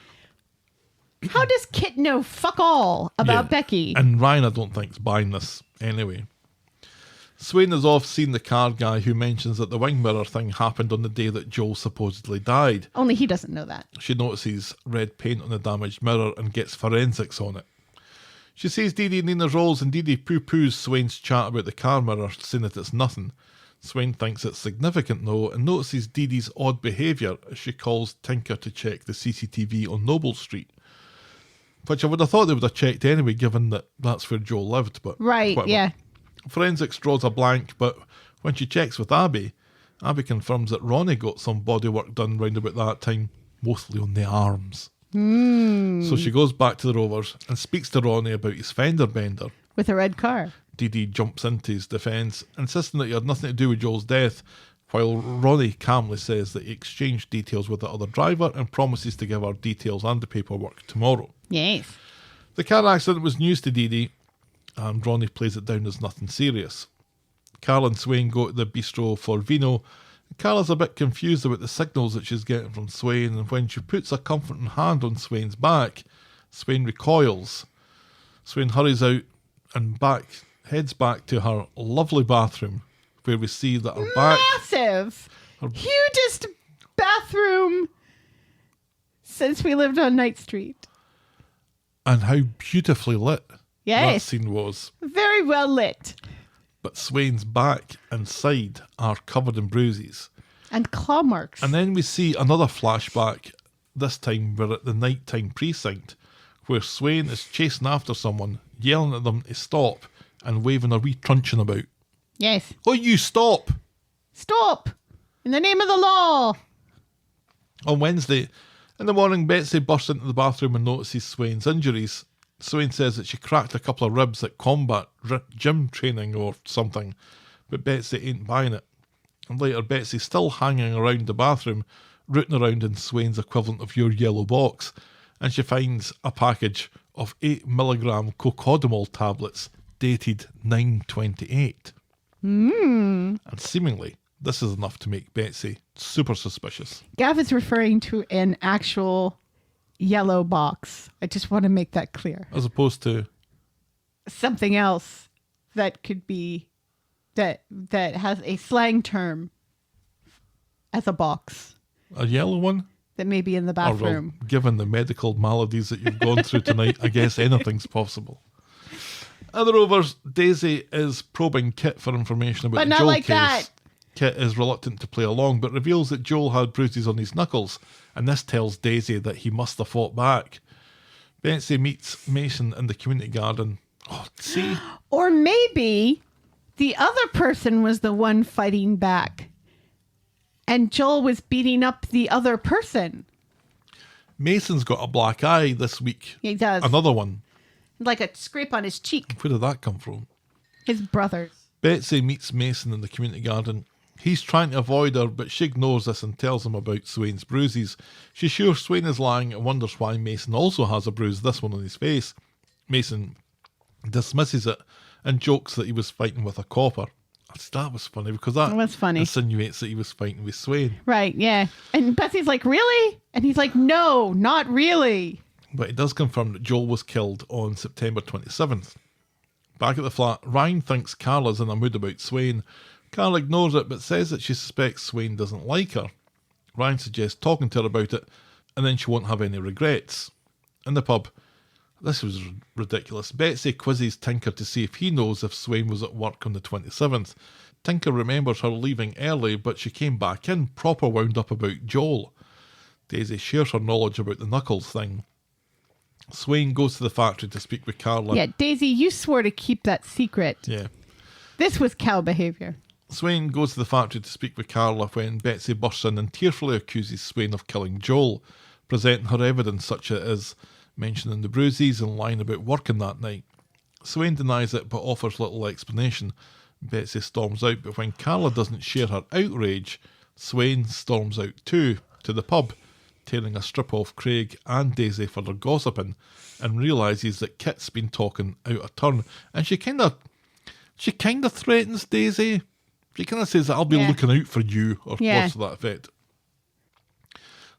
How does Kit know fuck all about Becky? And Ryan, I don't think, is buying this anyway. Swain is off seeing the car guy who mentions that the wing mirror thing happened on the day that Joel supposedly died. Only he doesn't know that. She notices red paint on the damaged mirror and gets forensics on it. She sees Dee Dee in Nina's rolls, and Dee Dee poo-poos Swain's chat about the car mirror, saying that it's nothing. Swain thinks it's significant though, and notices Dee Dee's odd behaviour as she calls Tinker to check the CCTV on Noble Street. Which I would have thought they would have checked anyway, given that that's where Joel lived. But Right, whatever. yeah. Forensics draws a blank, but when she checks with Abby confirms that Ronnie got some body work done round about that time, mostly on the arms. So she goes back to the Rovers and speaks to Ronnie about his fender bender. With a red car. Dee Dee jumps into his defence, insisting that he had nothing to do with Joel's death, while Ronnie calmly says that he exchanged details with the other driver and promises to give her details and the paperwork tomorrow. Yes. The car accident was news to Dee Dee, and Ronnie plays it down as nothing serious. Carl and Swain go to the bistro for vino. Carla's a bit confused about the signals that she's getting from Swain, and when she puts a comforting hand on Swain's back, Swain recoils. Swain hurries out and heads back to her lovely bathroom, where we see that her back... Massive! Hugest bathroom since we lived on Night Street. And how beautifully lit that Yes. scene was. Very well lit. But Swain's back and side are covered in bruises. And claw marks. And then we see another flashback. This time we're at the nighttime precinct, where Swain is chasing after someone, yelling at them to stop and waving a wee truncheon about. Yes. Oh, you stop! Stop! In the name of the law! On Wednesday, in the morning, Betsy bursts into the bathroom and notices Swain's injuries. Swain says that she cracked a couple of ribs at combat gym training or something, but Betsy ain't buying it. And later, Betsy's still hanging around the bathroom, rooting around in Swain's equivalent of your yellow box, and she finds a package of 8mg cocodamol tablets dated 9/28. And seemingly, this is enough to make Betsy super suspicious. Gav is referring to an actual yellow box. I just want to make that clear. As opposed to... Something else that could be that has a slang term as a box a yellow one? that may be in the Or, well, bathroom. given the medical maladies that you've gone through tonight, I guess anything's possible. At the Rovers, Daisy is probing Kit for information about But the not Joel like case. that. Kit is reluctant to play along, but reveals that Joel had bruises on his knuckles, and this tells Daisy that he must have fought back. Betsy meets Mason in the community garden. Oh, see? Or maybe the other person was the one fighting back and Joel was beating up the other person. Mason's got a black eye this week. He does. Another one. Like a scrape on his cheek. Where did that come from? His brothers. Betsy meets Mason in the community garden. He's trying to avoid her, but she ignores this and tells him about Swain's bruises. She's sure Swain is lying and wonders why Mason also has a bruise, this one on his face. Mason dismisses it and jokes that he was fighting with a copper. That was funny, because that was funny. insinuates that he was fighting with Swain. Right, yeah. And Betsy's like, really? And he's like, no, not really. But it does confirm that Joel was killed on September 27th. Back at the flat, Ryan thinks Carla's in a mood about Swain. Carla ignores it, but says that she suspects Swain doesn't like her. Ryan suggests talking to her about it, and then she won't have any regrets. In the pub, this was ridiculous. Betsy quizzes Tinker to see if he knows if Swain was at work on the 27th. Tinker remembers her leaving early, but she came back in proper wound up about Joel. Daisy shares her knowledge about the Knuckles thing. Swain goes to the factory to speak with Carla. Yeah, Daisy, you swore to keep that secret. Yeah. This was cow behavior. Swain goes to the factory to speak with Carla when Betsy bursts in and tearfully accuses Swain of killing Joel, presenting her evidence such as mentioning the bruises and lying about working that night. Swain denies it but offers little explanation. Betsy storms out, but when Carla doesn't share her outrage, Swain storms out too, to the pub, tearing a strip off Craig and Daisy for their gossiping, and realises that Kit's been talking out of turn, and she kind of threatens Daisy. She kind of says that I'll be looking out for you, or words to that effect.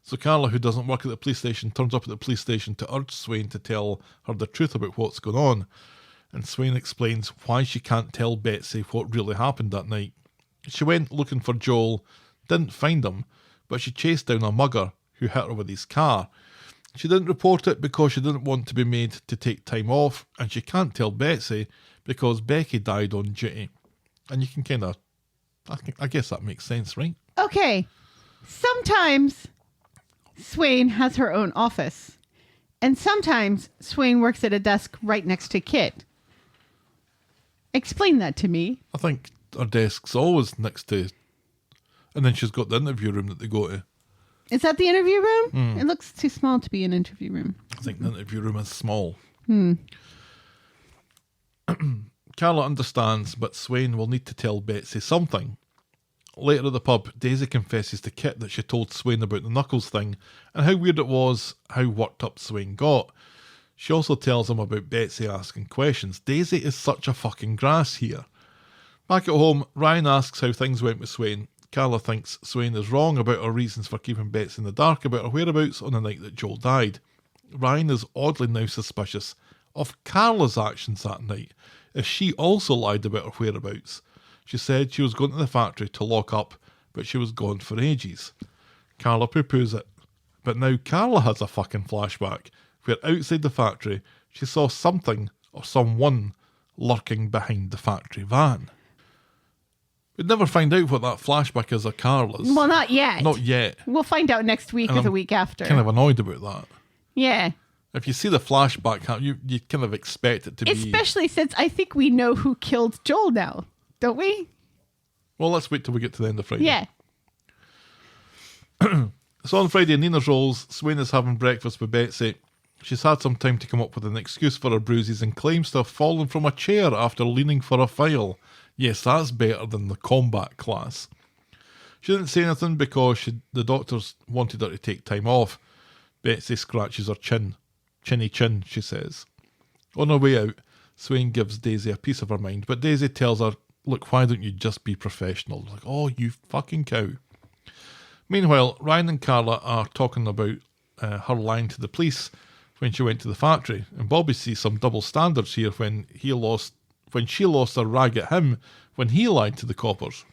So Carla, who doesn't work at the police station, turns up at the police station to urge Swain to tell her the truth about what's going on. And Swain explains why she can't tell Betsy what really happened that night. She went looking for Joel, didn't find him, but she chased down a mugger who hit her with his car. She didn't report it because she didn't want to be made to take time off, and she can't tell Betsy because Becky died on duty. And you can kind of, I guess that makes sense, right? Okay. Sometimes Swain has her own office, And sometimes Swain works at a desk right next to Kit. Explain that to me. I think her desk's always next to... And then she's got the interview room that they go to. Is that the interview room? It looks too small to be an interview room. I think the interview room is small. Carla understands, but Swain will need to tell Betsy something. Later at the pub, Daisy confesses to Kit that she told Swain about the Knuckles thing and how weird it was, how worked up Swain got. She also tells him about Betsy asking questions. Daisy is such a fucking grass here. Back at home, Ryan asks how things went with Swain. Carla thinks Swain is wrong about her reasons for keeping Betsy in the dark about her whereabouts on the night that Joel died. Ryan is oddly now suspicious of Carla's actions that night, as she also lied about her whereabouts. She said she was going to the factory to lock up, but she was gone for ages. Carla poo-poos it. But now Carla has a fucking flashback, where outside the factory she saw something or someone lurking behind the factory van. We'd never find out what that flashback is of Carla's. Well, not yet. Not yet. We'll find out next week And or the I'm week after. Kind of annoyed about that. Yeah. If you see the flashback, you kind of expect it to be... Especially since I think we know who killed Joel now, don't we? Well, let's wait till we get to the end of Friday. Yeah. So on Friday, Nina's rolls, Swain is having breakfast with Betsy. She's had some time to come up with an excuse for her bruises and claims to have fallen from a chair after leaning for a file. Yes, that's better than the combat class. She didn't say anything because the doctors wanted her to take time off. Betsy scratches her chin. Chinny chin, she says. On her way out, Swain gives Daisy a piece of her mind, but Daisy tells her, look, why don't you just be professional? Like, oh, you fucking cow. Meanwhile, Ryan and Carla are talking about her lying to the police when she went to the factory, and Bobby sees some double standards here when she lost her rag at him when he lied to the coppers.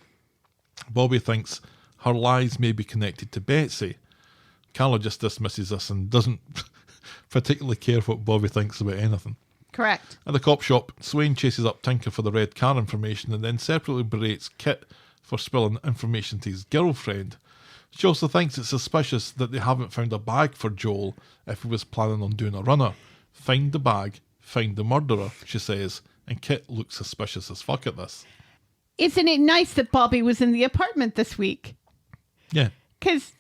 Bobby thinks her lies may be connected to Betsy. Carla just dismisses this and doesn't particularly care what Bobby thinks about anything. Correct. At the cop shop, Swain chases up Tinker for the red car information and then separately berates Kit for spilling information to his girlfriend. She also thinks it's suspicious that they haven't found a bag for Joel if he was planning on doing a runner. Find the bag, find the murderer, she says, and Kit looks suspicious as fuck at this. Isn't it nice that Bobby was in the apartment this week? Yeah. Because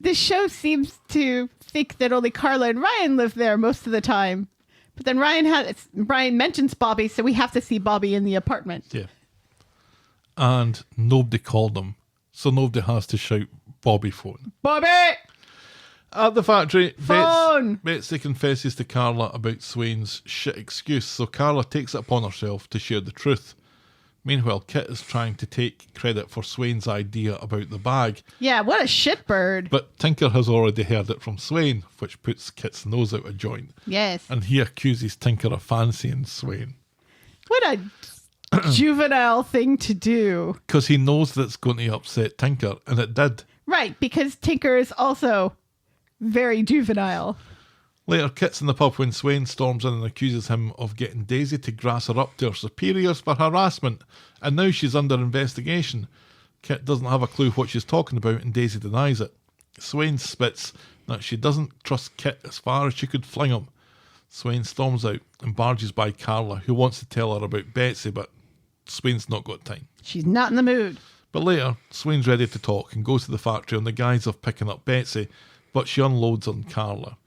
the show seems to think that only Carla and Ryan live there most of the time. But then Ryan mentions Bobby, so we have to see Bobby in the apartment. Yeah. And nobody called him, so nobody has to shout Bobby phone. Bobby! At the factory, Phone! Betsy confesses to Carla about Swain's shit excuse, so Carla takes it upon herself to share the truth. Meanwhile, Kit is trying to take credit for Swain's idea about the bag. Yeah, what a shitbird. But Tinker has already heard it from Swain, which puts Kit's nose out of joint. Yes. And he accuses Tinker of fancying Swain. What a juvenile thing to do. Because he knows that it's going to upset Tinker, and it did. Right, because Tinker is also very juvenile. Later, Kit's in the pub when Swain storms in and accuses him of getting Daisy to grass her up to her superiors for harassment, and now she's under investigation. Kit doesn't have a clue what she's talking about, and Daisy denies it. Swain spits that she doesn't trust Kit as far as she could fling him. Swain storms out and barges by Carla, who wants to tell her about Betsy, but Swain's not got time. She's not in the mood. But later, Swain's ready to talk and goes to the factory on the guise of picking up Betsy, but she unloads on Carla.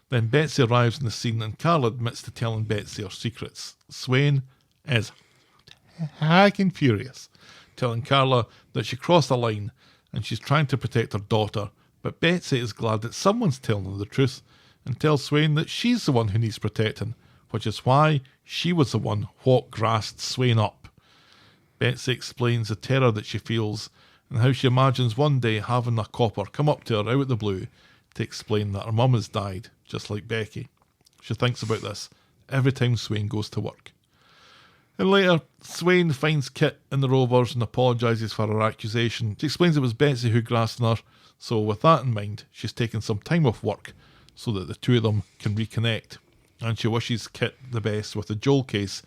Then Betsy arrives on the scene and Carla admits to telling Betsy her secrets. Swain is hacking furious, telling Carla that she crossed a line and she's trying to protect her daughter, but Betsy is glad that someone's telling her the truth and tells Swain that she's the one who needs protecting, which is why she was the one what grassed Swain up. Betsy explains the terror that she feels and how she imagines one day having a copper come up to her out of the blue to explain that her mum has died, just like Becky. She thinks about this every time Swain goes to work. And later, Swain finds Kit in the Rovers and apologises for her accusation. She explains it was Betsy who grassed her, so with that in mind, she's taken some time off work so that the two of them can reconnect. And she wishes Kit the best with the Joel case,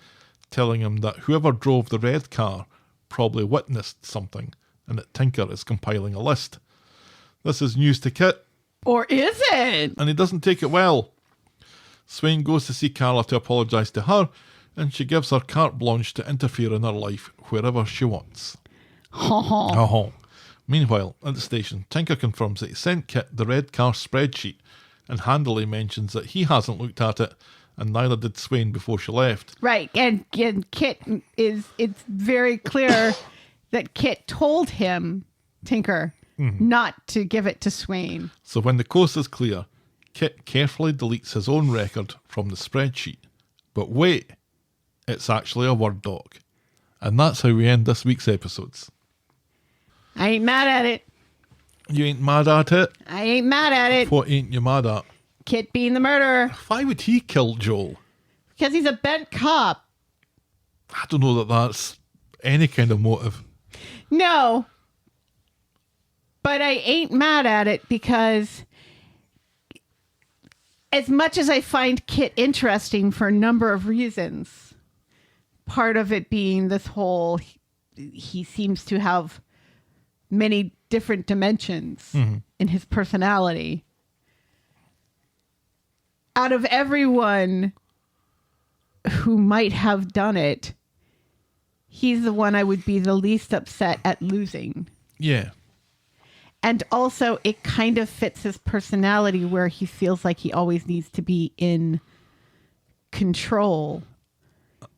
telling him that whoever drove the red car probably witnessed something and that Tinker is compiling a list. This is news to Kit, Or is it? and he doesn't take it well. Swain goes to see Carla to apologise to her, and she gives her carte blanche to interfere in her life wherever she wants. Meanwhile, at the station, Tinker confirms that he sent Kit the red car spreadsheet and handily mentions that he hasn't looked at it, and neither did Swain before she left. Right, and Kit it's very clear that Kit told him, Tinker, not to give it to Swain. So when the coast is clear, Kit carefully deletes his own record from the spreadsheet. But wait, it's actually a Word doc. And that's how we end this week's episodes. I ain't mad at it. You ain't mad at it? I ain't mad at it. What ain't you mad at? Kit being the murderer. Why would he kill Joel? Because he's a bent cop. I don't know that that's any kind of motive. No. But I ain't mad at it because as much as I find Kit interesting for a number of reasons, part of it being this whole, he seems to have many different dimensions in his personality. Out of everyone who might have done it, he's the one I would be the least upset at losing. Yeah. And also, it kind of fits his personality where he feels like he always needs to be in control.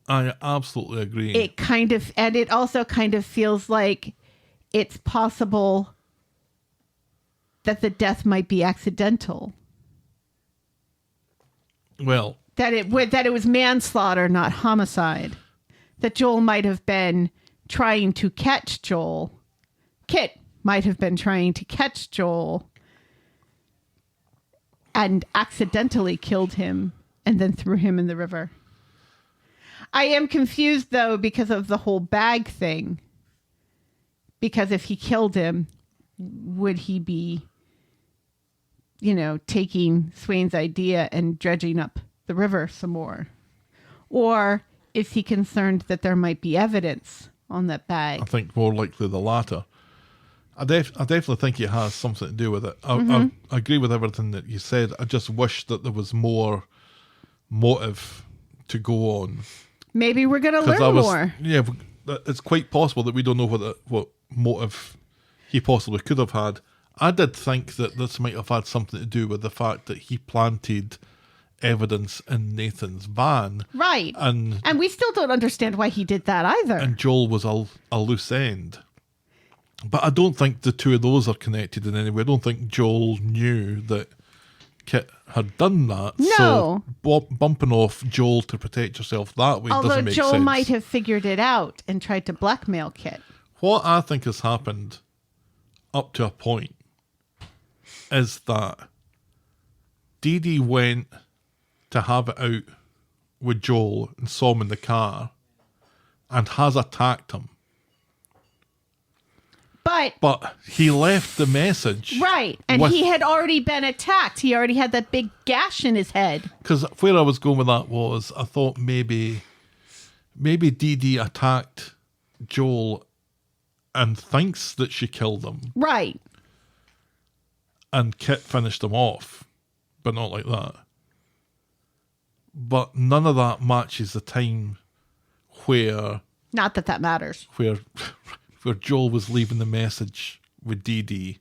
I absolutely agree. It also kind of feels like it's possible that the death might be accidental. Well, That it was manslaughter, not homicide. That Joel might have been trying to catch Joel. Kit might have been trying to catch Joel and accidentally killed him and then threw him in the river. I am confused, though, because of the whole bag thing. Because if he killed him, would he be, taking Swain's idea and dredging up the river some more? Or is he concerned that there might be evidence on that bag? I think more likely the latter. I definitely think it has something to do with it. I agree with everything that you said. I just wish that there was more motive to go on. Maybe we're going to learn more. Yeah, it's quite possible that we don't know what motive he possibly could have had. I did think that this might have had something to do with the fact that he planted evidence in Nathan's van. Right. And we still don't understand why he did that either. And Joel was a loose end. But I don't think the two of those are connected in any way. I don't think Joel knew that Kit had done that. No. So bumping off Joel to protect yourself that way doesn't make sense. Although Joel might have figured it out and tried to blackmail Kit. What I think has happened up to a point is that Dee Dee went to have it out with Joel and saw him in the car and has attacked him. But he left the message. Right. And he had already been attacked. He already had that big gash in his head. Because where I was going with that was, I thought maybe Dee Dee attacked Joel and thinks that she killed him. Right. And Kit finished him off. But not like that. But none of that matches the time where... Not that matters. Where Joel was leaving the message with Dee Dee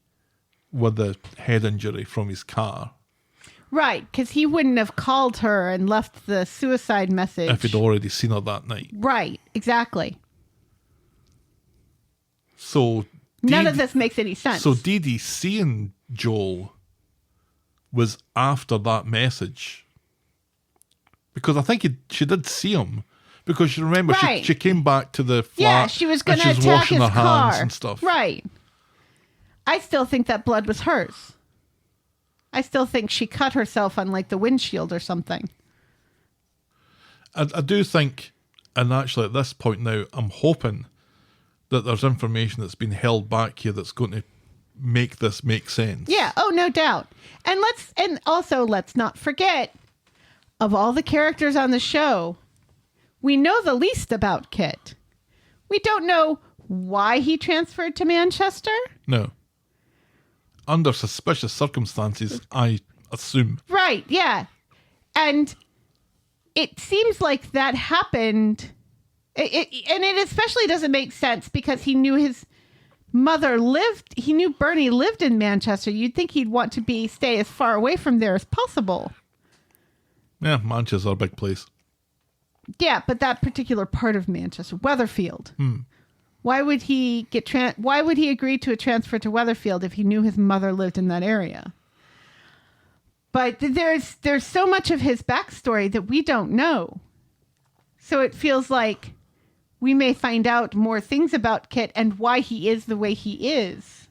with the head injury from his car. Right, because he wouldn't have called her and left the suicide message. If he'd already seen her that night. Right, exactly. So... None of this makes any sense. So Dee Dee seeing Joel was after that message. Because I think she did see him. Because you remember, right. she came back to the flat. Yeah, she was going to attack washing his her car. hands and stuff. Right. I still think that blood was hers. I still think she cut herself on like the windshield or something. I do think, and actually at this point now, I'm hoping that there's information that's been held back here that's going to make this make sense. Yeah, oh, no doubt. And let's not forget, of all the characters on the show, we know the least about Kit. We don't know why he transferred to Manchester. No. Under suspicious circumstances, I assume. Right, yeah. And it seems like that happened. And it especially doesn't make sense because he knew his mother lived. He knew Bernie lived in Manchester. You'd think he'd want to stay as far away from there as possible. Yeah, Manchester's a big place. Yeah, but that particular part of Manchester, Weatherfield. Why would he Why would he agree to a transfer to Weatherfield if he knew his mother lived in that area? But there's so much of his backstory that we don't know. So it feels like we may find out more things about Kit and why he is the way he is.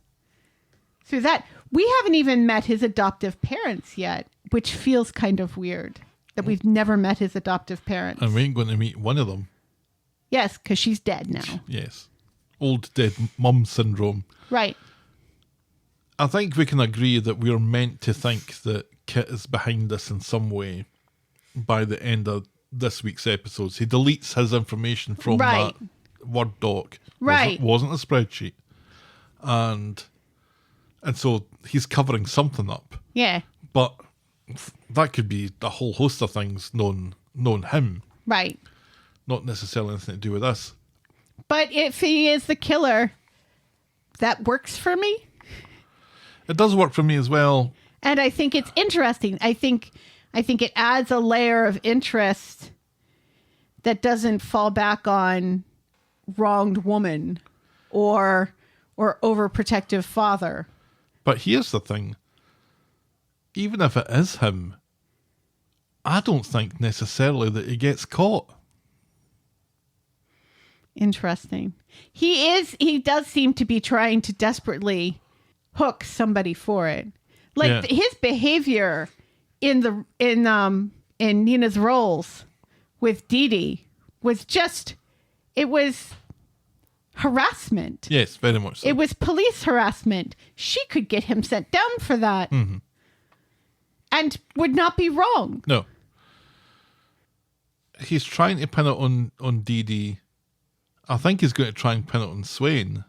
Through that, we haven't even met his adoptive parents yet, which feels kind of weird that we've never met his adoptive parents. And we ain't going to meet one of them. Yes, because she's dead now. Yes. Old dead mum syndrome. Right. I think we can agree that we're meant to think that Kit is behind this in some way by the end of this week's episodes. He deletes his information from Right. that Word doc. Right. Wasn't a spreadsheet. And so he's covering something up. Yeah. But that could be a whole host of things known him. Right. Not necessarily anything to do with us. But if he is the killer, that works for me. It does work for me as well. And I think it's interesting. I think it adds a layer of interest that doesn't fall back on wronged woman or overprotective father. But here's the thing. Even if it is him, I don't think necessarily that he gets caught. Interesting. He does seem to be trying to desperately hook somebody for it. Like Yeah. his behavior in Nina's roles with Dee Dee was it was harassment. Yes, very much so. It was police harassment. She could get him sent down for that. Mm-hmm. And would not be wrong. No. He's trying to pin it on Dee Dee. I think he's going to try and pin it on Swain.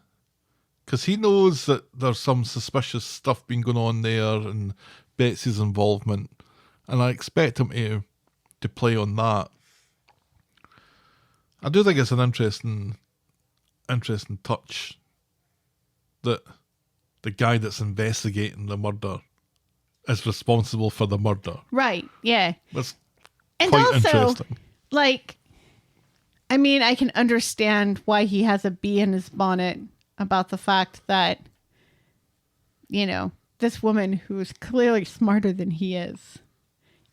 Because he knows that there's some suspicious stuff being going on there and Betsy's involvement. And I expect him to play on that. I do think it's an interesting touch that the guy that's investigating the murder is responsible for the murder. Right, yeah. That's And quite also, interesting. like, I mean, I can understand why he has a bee in his bonnet about the fact that, you know, this woman who is clearly smarter than he is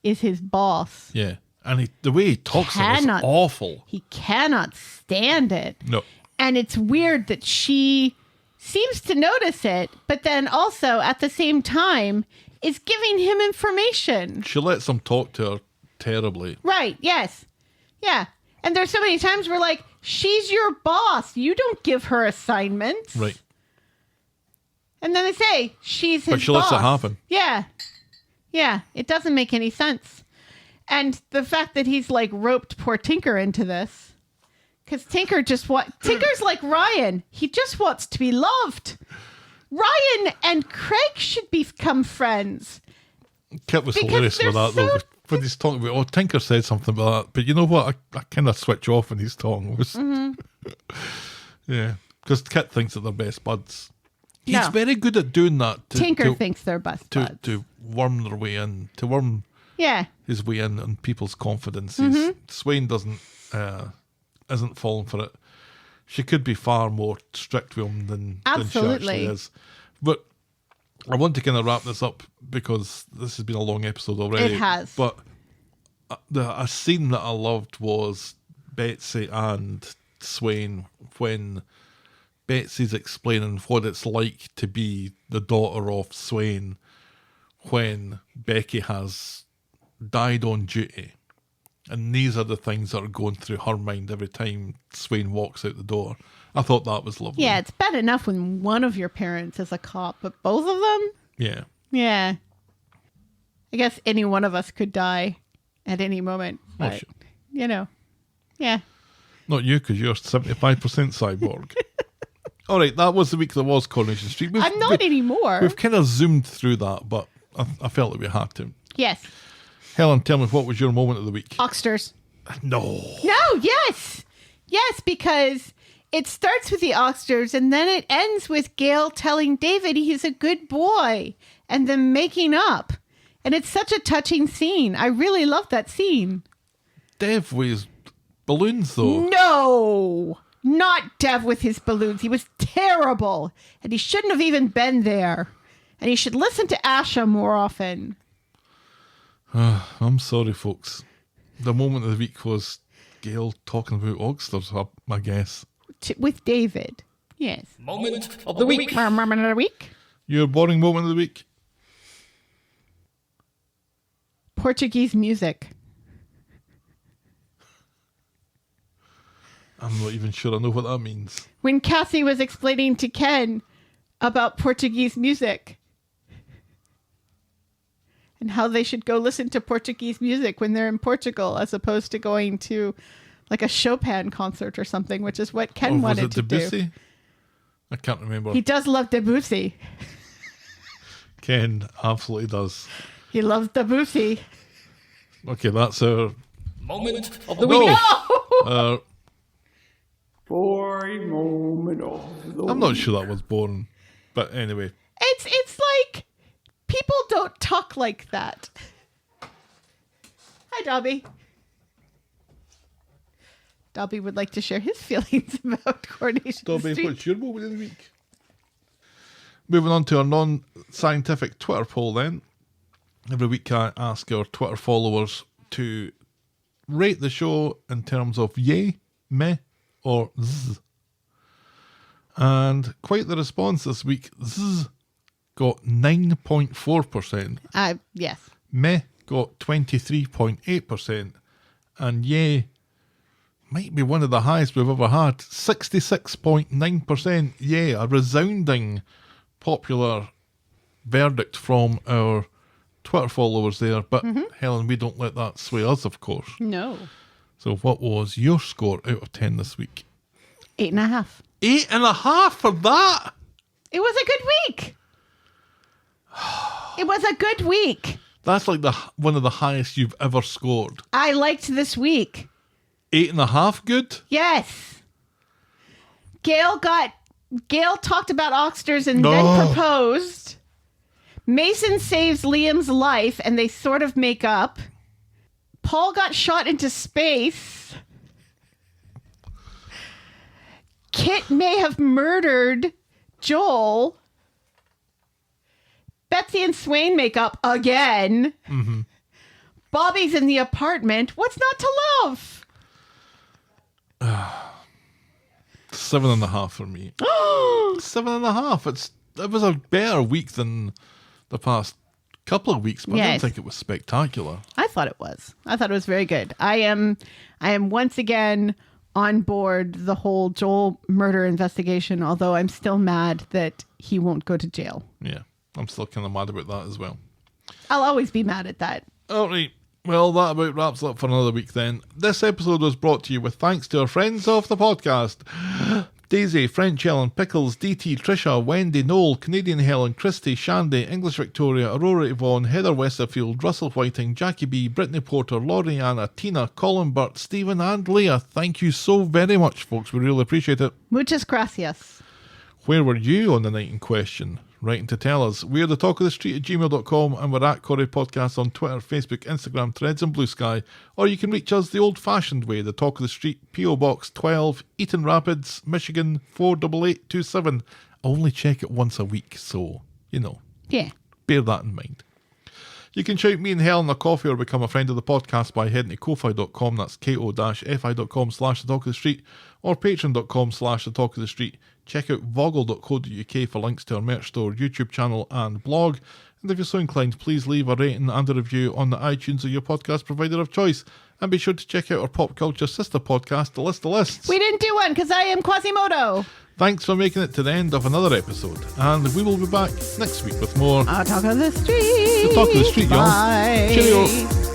his boss. Yeah. And the way he talks to her is Cannot- awful. He cannot stand it. No. And it's weird that she seems to notice it, but then also at the same time is giving him information. She lets him talk to her terribly. Right, yes. Yeah. And there's so many times where, like, she's your boss. You don't give her assignments. Right. And then they say she's his boss. But she lets it happen. Yeah. Yeah. It doesn't make any sense. And the fact that he's, like, roped poor Tinker into this. Because Tinker's like Ryan. He just wants to be loved. Ryan and Craig should become friends. Kit was Because hilarious they're with that, though. so- When he's talking about, Tinker said something about that. But you know what? I kind of switch off when he's talking. Yeah. Because Kit thinks that they're best buds. He's No. very good at doing that. Tinker thinks they're best buds. To worm their way in. To worm Yeah. his way in on people's confidence. Mm-hmm. Swain isn't falling for it. She could be far more strict with him than she Absolutely. actually is. But I want to kind of wrap this up because this has been a long episode already. It has. But a scene that I loved was Betsy and Swain when Betsy's explaining what it's like to be the daughter of Swain when Becky has died on duty. And these are the things that are going through her mind every time Swain walks out the door. I thought that was lovely. Yeah, it's bad enough when one of your parents is a cop, but both of them? Yeah. Yeah. I guess any one of us could die at any moment. Oh, But, sure. you know, yeah. Not you, because you're 75% cyborg. All right, that was the week that was Coronation Street. I'm not anymore. We've kind of zoomed through that, but I felt that we had to. Yes. Helen, tell me, what was your moment of the week? Oysters. No. No, yes. Yes, because it starts with the oysters and then it ends with Gail telling David he's a good boy and them making up. And it's such a touching scene. I really love that scene. Dev with balloons, though. No, not Dev with his balloons. He was terrible. And he shouldn't have even been there. And he should listen to Asha more often. I'm sorry, folks. The moment of the week was Gail talking about oysters, I guess. With David. Yes. Moment of the week. Moment of the week. Your boring moment of the week? Portuguese music. I'm not even sure I know what that means. When Cassie was explaining to Ken about Portuguese music and how they should go listen to Portuguese music when they're in Portugal as opposed to going to like a Chopin concert or something, which is what Ken wanted to Debussy? do. I can't remember. He does love Debussy. Ken absolutely does. He loves Debussy. Okay, that's our... Moment of the No! week. For a moment of the I'm not sure that was boring. But anyway. It's like people don't talk like that. Hi, Dobby. Dobby would like to share his feelings about Coronation Dobby, Street. what's your moment of the week? Moving on to our non-scientific Twitter poll then. Every week I ask our Twitter followers to rate the show in terms of yay, meh, or zzz. And quite the response this week. Zzz got 9.4%. Yes. Meh got 23.8%. And yay might be one of the highest we've ever had. 66.9% yay. A resounding popular verdict from our Twitter followers there. But Helen, we don't let that sway us, of course. No. So what was your score out of 10 this week? 8.5. 8.5 for that? It was a good week. It was a good week. That's like one of the highest you've ever scored. I liked this week. 8.5 good? Yes. Gail talked about oysters and then proposed. Mason saves Liam's life and they sort of make up. Paul got shot into space. Kit may have murdered Joel. Betsy and Swain make up again. Mm-hmm. Bobby's in the apartment. What's not to love? 7.5 for me. 7.5. It was a better week than the past couple of weeks, but I Yes. don't think it was spectacular. I thought it was. I thought it was very good. I am once again on board the whole Joel murder investigation, although I'm still mad that he won't go to jail. Yeah, I'm still kind of mad about that as well. I'll always be mad at that. All right. Well, that about wraps up for another week then. This episode was brought to you with thanks to our friends of the podcast. Daisy, French Ellen, Pickles, DT, Trisha, Wendy, Noel, Canadian Helen, Christy, Shandy, English Victoria, Aurora Yvonne, Heather Westerfield, Russell Whiting, Jackie B, Brittany Porter, Laurie Anna, Tina, Colin Burt, Stephen and Leah. Thank you so very much, folks. We really appreciate it. Muchas gracias. Where were you on the night in question? Writing to tell us. We're the Talk of the Street at gmail.com and we're at Corrie Podcast on Twitter, Facebook, Instagram, Threads and Blue Sky. Or you can reach us the old-fashioned way, the Talk of the Street, P.O. Box 12, Eaton Rapids, Michigan 48827. I only check it once a week, so, Yeah. bear that in mind. You can shout me and Helen a coffee or become a friend of the podcast by heading to ko-fi.com, that's ko-fi.com/the Talk of the Street, or patreon.com/the Talk of the Street. Check out voggle.co.uk for links to our merch store, YouTube channel and blog. And if you're so inclined, please leave a rating and a review on the iTunes or your podcast provider of choice. And be sure to check out our pop culture sister podcast, The List of Lists. We didn't do one because I am Quasimodo. Thanks for making it to the end of another episode. And we will be back next week with more Talk of the Street. The Talk of the Street, y'all. Bye. Cheerio.